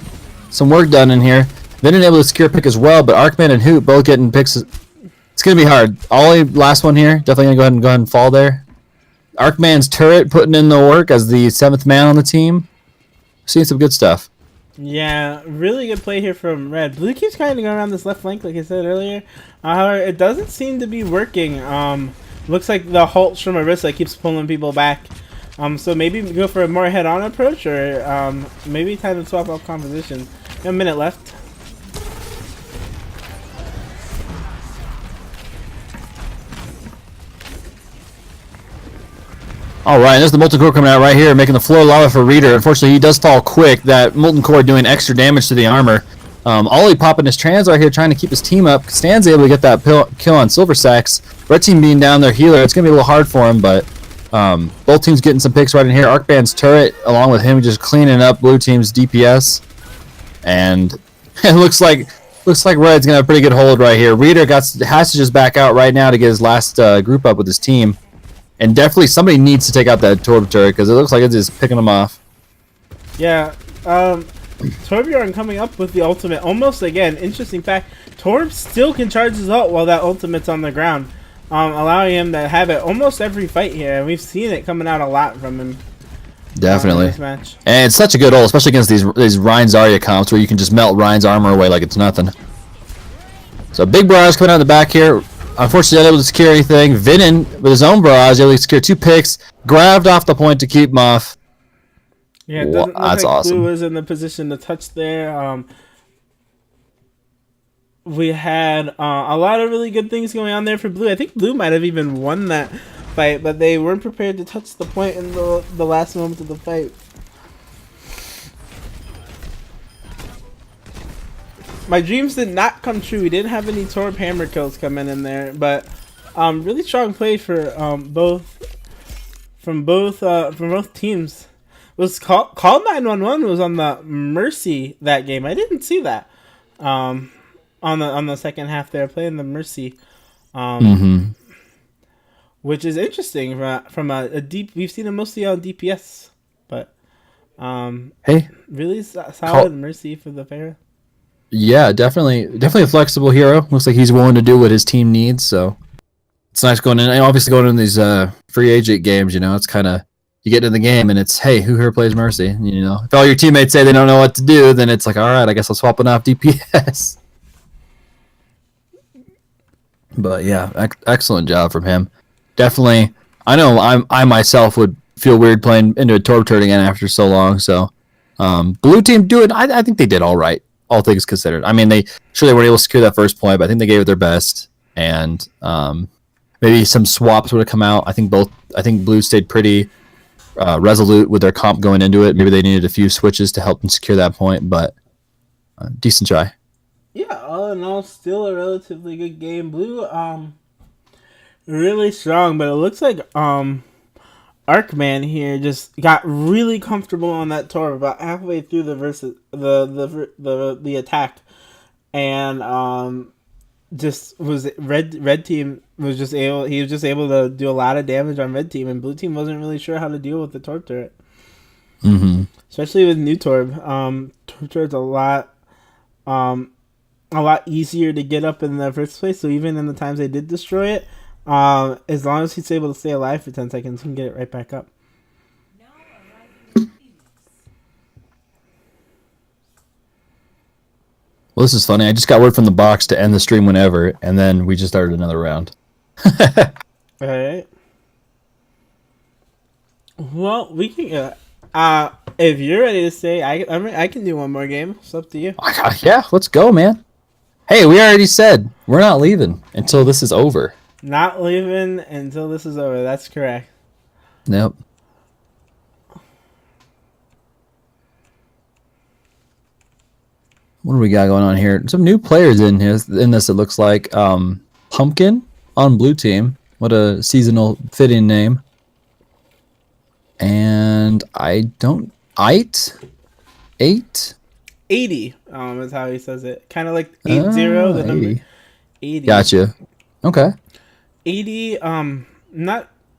work done in here. Then able to secure a pick as well, but Arkman and Hoot both getting picks. It's gonna be hard. Ollie, last one here, definitely gonna go ahead and fall there. Arkman's turret putting in the work as the 7th man on the team. Seeing some good stuff. Yeah, really good play here from Red. Blue keeps trying to go around this left flank, like I said earlier. However, it doesn't seem to be working. Looks like the halts from Orisa keeps pulling people back. So maybe go for a more head-on approach, or maybe time to swap out composition. A minute left. Alright, there's the Molten Core coming out right here, making the floor lava for Reader. Unfortunately, he does fall quick. That Molten Core doing extra damage to the armor. Ollie popping his trans right here, trying to keep his team up. Stan's able to get that kill on Silver Sacks. Red team being down their healer, it's going to be a little hard for him, but both teams getting some picks right in here. Arcband's turret, along with him, just cleaning up Blue team's DPS. And it looks like Red's going to have a pretty good hold right here. Reader has to just back out right now to get his last group up with his team. And definitely somebody needs to take out that Torb turret, because it looks like it's just picking them off. Yeah, Torbjorn coming up with the ultimate. Almost again, interesting fact, Torb still can charge his ult while that ultimate's on the ground, allowing him to have it almost every fight here. And we've seen it coming out a lot from him. Definitely. In this match. And it's such a good ult, especially against these Ryan Zarya comps where you can just melt Ryan's armor away like it's nothing. So big barrage coming out of the back here. Unfortunately, not able to secure anything. Vinin, with his own barrage, able to secure 2 picks. Grabbed off the point to keep him off. Yeah, it doesn't look that's like awesome. Blue was in the position to touch there. We had a lot of really good things going on there for Blue. I think Blue might have even won that fight, but they weren't prepared to touch the point in the last moment of the fight. My dreams did not come true. We didn't have any Torb hammer kills coming in there, but really strong play for both teams. Was call 911 was on the Mercy that game. I didn't see that on the second half. They're playing the Mercy, which is interesting from a deep. We've seen it mostly on DPS, but hey, really solid Mercy for the Pharah. Yeah, definitely a flexible hero. Looks like he's willing to do what his team needs. So it's nice going in. And obviously, going in these free agent games, it's kind of you get into the game and it's hey, who here plays Mercy? If all your teammates say they don't know what to do, then it's like all right, I guess I'll swap it off DPS. But yeah, excellent job from him. Definitely, I know I myself would feel weird playing into a Torb turret again after so long. So, blue team do it. I think they did all right, all things considered. I mean, they weren't able to secure that first point, but I think they gave it their best. And maybe some swaps would have come out. I think blue stayed pretty resolute with their comp going into it. Maybe they needed a few switches to help them secure that point, but decent try. Yeah, all in all, still a relatively good game. Blue, really strong, but it looks like Arkman here just got really comfortable on that tour about halfway through the attack, and just was red team was just able to do a lot of damage on red team, and blue team wasn't really sure how to deal with the Torb turret. Mm-hmm. Especially with new Torb. Torb turret's a lot easier to get up in the first place. So even in the times they did destroy it, as long as he's able to stay alive for 10 seconds, he can get it right back up. Well, this is funny. I just got word from the box to end the stream whenever, and then we just started another round. All right. Well, we can. If you're ready to say, I can do one more game. It's up to you. Yeah, let's go, man. Hey, we already said we're not leaving until this is over. Not leaving until this is over. That's correct. Nope. What do we got going on here? Some new players in this. It looks like Pumpkin on blue team. What a seasonal fitting name. And Eight 80 is how he says it. Kind of like 80, the number 80. Gotcha. Okay. 80, I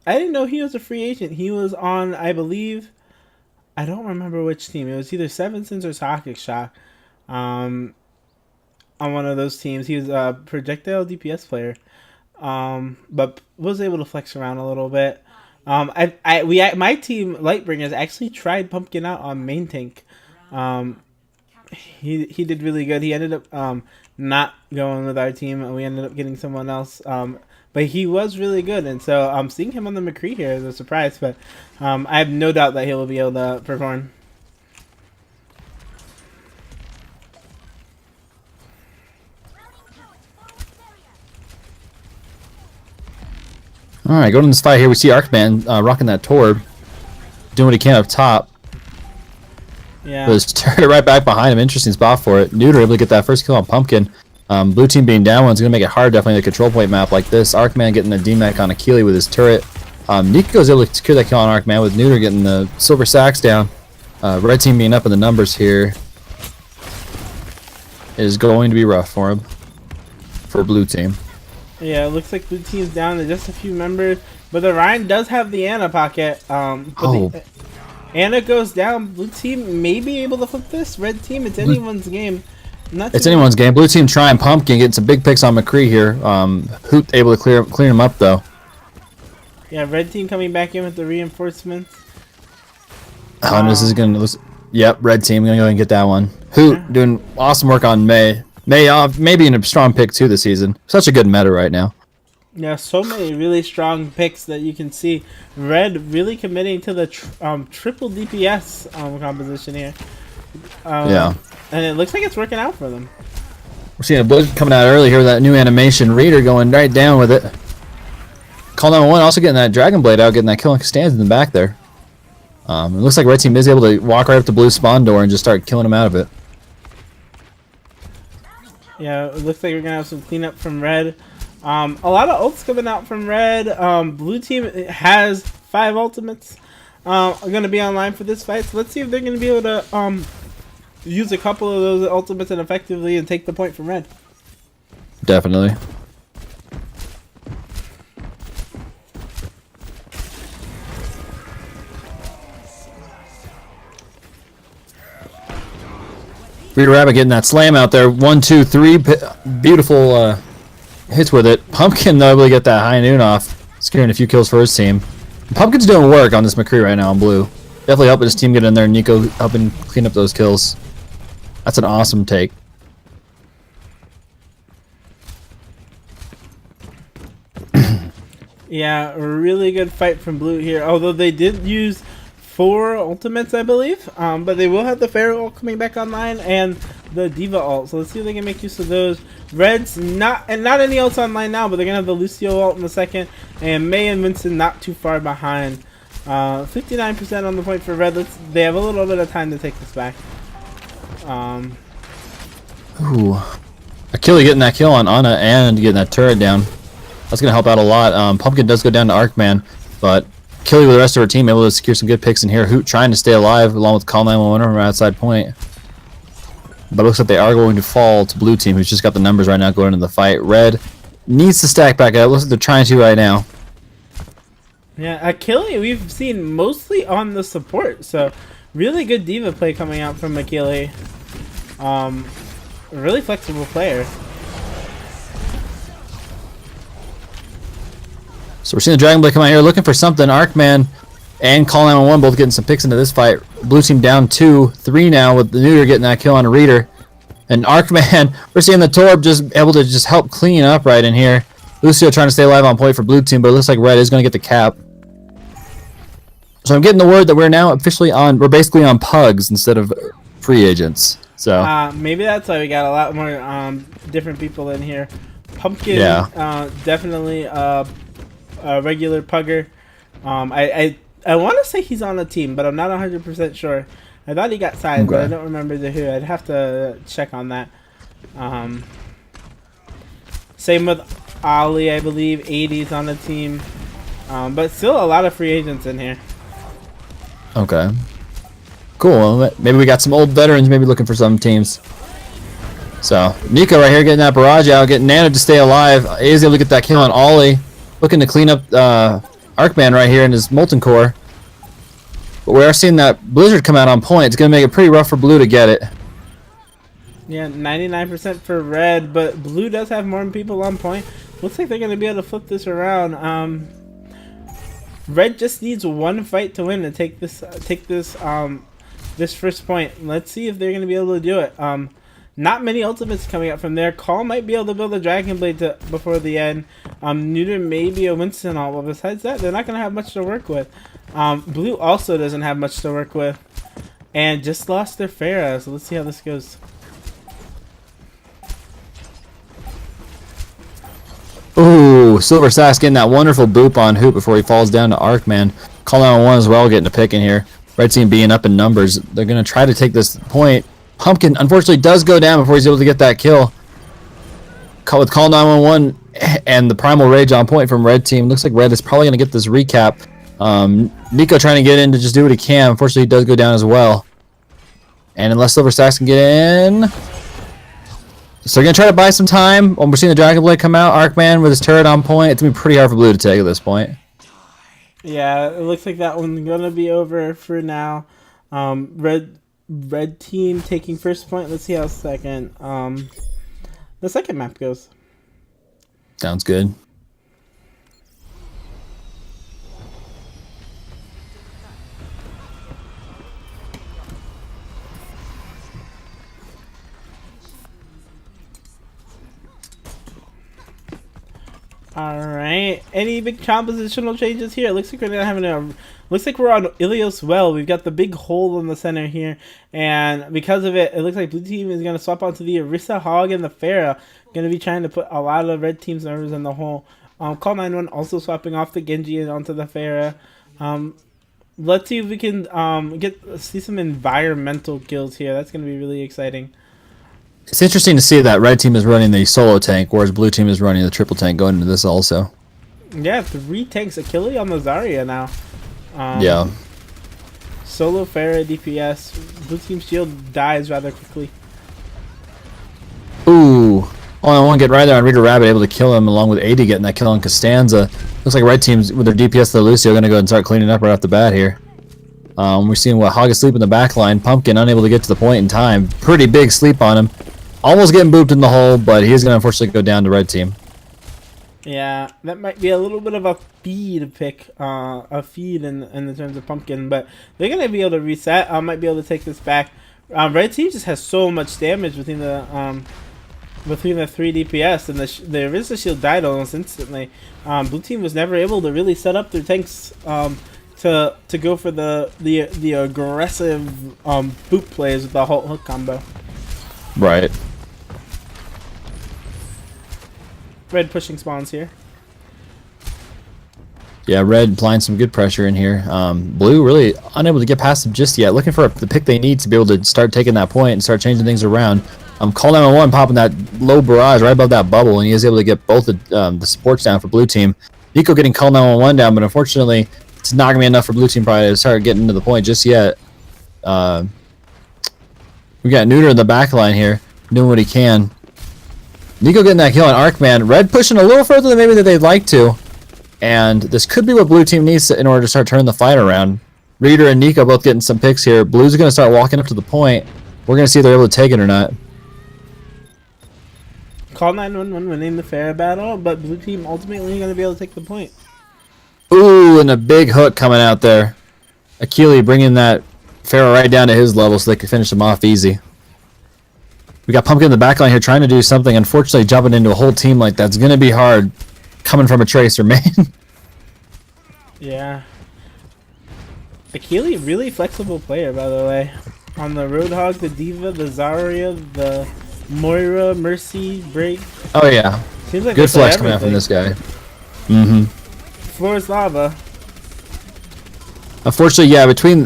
didn't know he was a free agent. He was on, I believe, I don't remember which team. It was either Seven Sins or Socket Shock. On one of those teams. He was a projectile DPS player. But was able to flex around a little bit. My team Lightbringers actually tried Pumpkin out on main tank. He did really good. He ended up not going with our team, and we ended up getting someone else. But he was really good, and so seeing him on the McCree here is a surprise. But I have no doubt that he will be able to perform. All right, going to this fight here, we see Arkman rocking that Torb, doing what he can up top. Yeah. But his turret right back behind him. Interesting spot for it. Neuter able to get that first kill on Pumpkin. Blue team being down one's going to make it hard, definitely, the control point map like this. Arkman getting the D-Mech on Achille with his turret. Nico's able to secure that kill on Arkman with Neuter getting the silver sacks down. Red team being up in the numbers here is going to be rough for him, for blue team. Yeah, it looks like blue team's down to just a few members, but the Ryan does have the Ana pocket. Ana goes down. Blue team may be able to flip this. Red team, it's anyone's game. It's anyone's game. Blue team trying Pumpkin, getting some big picks on McCree here. Hoot able to clear him up though. Yeah, red team coming back in with the reinforcements. This is gonna. Yep, red team gonna go and get that one. Hoot doing awesome work on May. Maybe a strong pick too this season. Such a good meta right now. Yeah, so many really strong picks that you can see. Red really committing to the triple DPS composition here. Yeah. And it looks like it's working out for them. We're seeing a Blizzard coming out early here with that new animation. Reader going right down with it. Call 911 also getting that Dragon Blade out, getting that kill on Costanza in the back there. It looks like red team is able to walk right up to blue spawn door and just start killing him out of it. Yeah, it looks like we're going to have some cleanup from red. A lot of ults coming out from red. Blue team has 5 ultimates. Are going to be online for this fight. So let's see if they're going to be able to use a couple of those ultimates and effectively and take the point from red. Definitely. Rita Rabbit getting that slam out there. 1, 2, 3. Beautiful hits with it. Pumpkin, though, able to get that high noon off. Securing a few kills for his team. Pumpkin's doing work on this McCree right now on blue. Definitely helping his team get in there. Nico helping clean up those kills. That's an awesome take. Yeah, a really good fight from blue here. Although they did use 4 ultimates, I believe. But they will have the Pharaoh ult coming back online and the Diva ult. So let's see if they can make use of those. Red's not any ults online now, but they're gonna have the Lucio ult in a second, and May and Winston not too far behind. 59% on the point for Red. They have a little bit of time to take this back. Ooh, Achille getting that kill on Ana and getting that turret down. That's gonna help out a lot. Pumpkin does go down to Arcman, but Achille with the rest of her team able to secure some good picks in here. Hoot trying to stay alive along with Call 911 from outside point. But it looks like they are going to fall to blue team, who's just got the numbers right now going into the fight. Red needs to stack back up. Looks like they're trying to right now. Yeah, Achille we've seen mostly on the support, so really good diva play coming out from Achille. Really flexible player. So we're seeing the Dragon Blade come out here looking for something. Arcman and Call 911 both getting some picks into this fight. Blue team down 2, 3 now with the Neuter getting that kill on a Reader. And Arcman, we're seeing the Torb just able to just help clean up right in here. Lucio trying to stay alive on point for blue team, but it looks like Red is going to get the cap. So I'm getting the word that we're now officially on, we're basically on pugs instead of free agents. So maybe that's why we got a lot more different people in here. Pumpkin, yeah. Definitely a regular pugger. I want to say he's on a team, but I'm not 100% sure. I thought he got signed, but I don't remember the who. I'd have to check on that. Same with Ali, I believe. 80's on the team. But still a lot of free agents in here. Okay. Cool. Well, maybe we got some old veterans maybe looking for some teams. So, Nico right here getting that barrage out, getting Nano to stay alive. Is able to get that kill on Ollie. Looking to clean up Arcman right here in his Molten Core. But we are seeing that Blizzard come out on point. It's going to make it pretty rough for Blue to get it. Yeah, 99% for Red, but Blue does have more people on point. Looks like they're going to be able to flip this around. Red just needs one fight to win to take this first point. Let's see if they're going to be able to do it. Not many ultimates coming up from there. Call might be able to build a Dragon Blade before the end. Neuter may be a Winston ult, but besides that, they're not going to have much to work with. Blue also doesn't have much to work with. And just lost their Pharah, so let's see how this goes. Ooh, Silver Sass getting that wonderful boop on Hoop before he falls down to Arcman. Call out on one as well, getting a pick in here. Red team being up in numbers. They're going to try to take this point. Pumpkin, unfortunately, does go down before he's able to get that kill. With Call 911 and the Primal Rage on point from Red team. Looks like Red is probably going to get this recap. Nico trying to get in to just do what he can. Unfortunately, he does go down as well. And unless Silver Stacks can get in... So they're going to try to buy some time. When we're seeing the Dragon Blade come out, Arcman with his turret on point. It's going to be pretty hard for Blue to take at this point. Yeah, it looks like that one's going to be over for now. Red team taking first point. Let's see how the second map goes. Sounds good. Alright, any big compositional changes here? It looks like we're gonna have looks like we're on Ilios Well. We've got the big hole in the center here, and because of it, it looks like blue team is gonna swap onto the Orisa Hog and the Pharah. Gonna be trying to put a lot of red team's numbers in the hole. Call 9-1 also swapping off the Genji and onto the Pharah. Let's see if we can see some environmental kills here. That's gonna be really exciting. It's interesting to see that Red team is running the solo tank, whereas Blue team is running the triple tank going into this also. Yeah, 3 tanks. Achille on the Zarya now. Yeah. Solo Pharah DPS. Blue team shield dies rather quickly. Ooh. Oh, I want to get right there on Rita Rabbit, able to kill him along with 80 getting that kill on Costanza. Looks like Red team's with their DPS to the Lucio going to go and start cleaning up right off the bat here. We're seeing what Hog asleep in the back line. Pumpkin unable to get to the point in time. Pretty big sleep on him. Almost getting booped in the hole, but he's going to unfortunately go down to red team. Yeah, that might be a little bit of a feed pick, a feed in the terms of Pumpkin, but they're gonna be able to reset. I might be able to take this back. Red team just has so much damage between the 3 DPS, and the Arista shield died almost instantly. Blue team was never able to really set up their tanks to go for the aggressive boot plays with the hook combo. Right. Red pushing spawns here. Yeah, red applying some good pressure in here. Blue really unable to get past him just yet. Looking for the pick they need to be able to start taking that point and start changing things around. Call 911 popping that low barrage right above that bubble, and he is able to get both the supports down for blue team. Nico getting call 911 down, but unfortunately it's not going to be enough for blue team probably to start getting to the point just yet. We got Neuter in the back line here, doing what he can. Nico getting that kill on Arcman. Red pushing a little further than maybe that they'd like to. And this could be what blue team needs in order to start turning the fight around. Reader and Nico both getting some picks here. Blue's going to start walking up to the point. We're going to see if they're able to take it or not. Call 911 winning the fair battle, but blue team ultimately going to be able to take the point. Ooh, and a big hook coming out there. Akili bringing that Pharaoh right down to his level so they can finish him off easy. We got Pumpkin in the back line here trying to do something. Unfortunately, jumping into a whole team like that's going to be hard coming from a Tracer main. Yeah. Akili, really flexible player, by the way. On the Roadhog, the D.Va, the Zarya, the Moira, Mercy, Break. Oh, yeah. Seems like good flex coming out from this guy. Floor is lava. Unfortunately, yeah, between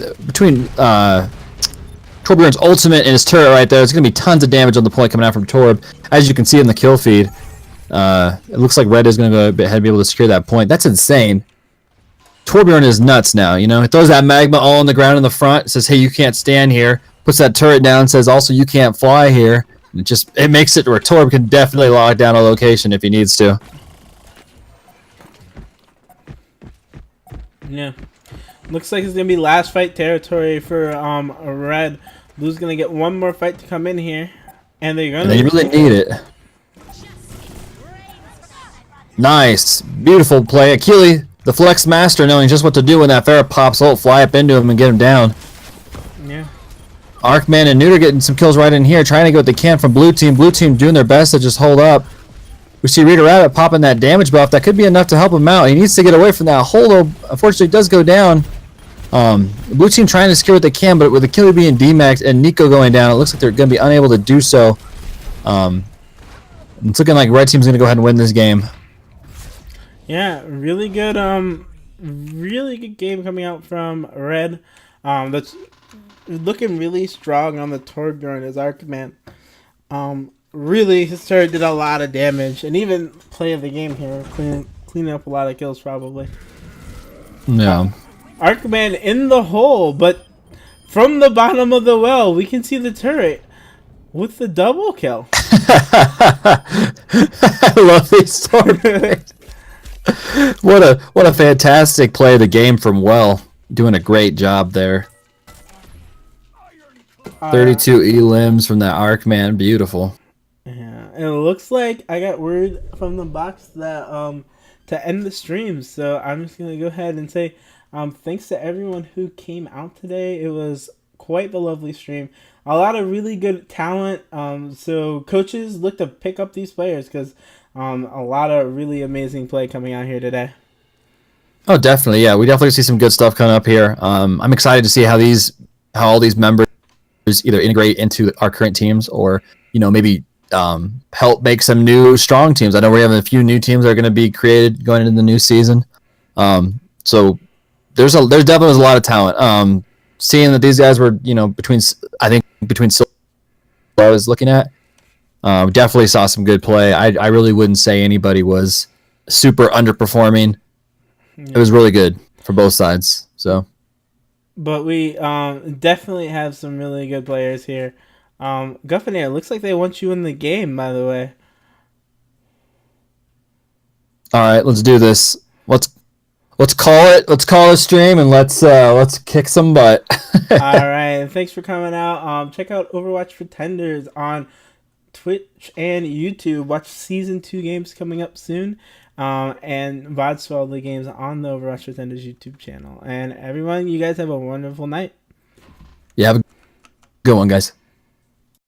Torbjorn's ultimate and his turret right there, there's going to be tons of damage on the point coming out from Torb. As you can see in the kill feed, it looks like Red is going to go ahead and be able to secure that point. That's insane. Torbjorn is nuts now, you know. He throws that magma all on the ground in the front, says, hey, you can't stand here. Puts that turret down, says, also, you can't fly here. And it makes it where Torb can definitely lock down a location if he needs to. Yeah. Looks like it's going to be last fight territory for Red. Blue's going to get one more fight to come in here. And they're going to... They really need it. Nice. Beautiful play. Akili, the flex master, knowing just what to do when that Pharaoh pops ult, fly up into him and get him down. Yeah. Arcman and Neuter getting some kills right in here, trying to get what they can from blue team. Blue team doing their best to just hold up. We see Rita Rabbit popping that damage buff. That could be enough to help him out. He needs to get away from that hole, though. Unfortunately, it does go down. Blue team trying to secure what they can, but with Akili being D-maxed and Nico going down, it looks like they're going to be unable to do so. It's looking like red team's going to go ahead and win this game. Yeah, really good game coming out from Red. That's looking really strong on the Torbjorn as Arcman. Really, his turret did a lot of damage, and even play of the game here, cleaning up a lot of kills probably. Yeah. Arcman in the hole, but from the bottom of the well, we can see the turret with the double kill. I love these tornadoes. What a fantastic play of the game from Well. Doing a great job there. 32 E-limbs from that Arcman. Beautiful. Yeah, and it looks like I got word from the box that to end the stream, so I'm just gonna go ahead and say thanks to everyone who came out today. It was quite the lovely stream. A lot of really good talent. So coaches, look to pick up these players because a lot of really amazing play coming out here today. Oh, definitely. Yeah, we definitely see some good stuff coming up here. I'm excited to see how all these members either integrate into our current teams or maybe help make some new strong teams. I know we're having a few new teams that are going to be created going into the new season. So there's definitely a lot of talent. Seeing that these guys were between Silver I was looking at, definitely saw some good play. I really wouldn't say anybody was super underperforming. Yeah. It was really good for both sides. So, but we definitely have some really good players here. Guffinair, looks like they want you in the game, by the way. All right, let's do this. let's call it. Let's call a stream and let's kick some butt. All right, thanks for coming out. Check out Overwatch Pretenders on Twitch and YouTube. Watch Season 2 games coming up soon. And VODs for all the games on the Overwatch Pretenders YouTube channel. And everyone, you guys have a wonderful night. Yeah, have a good one, guys.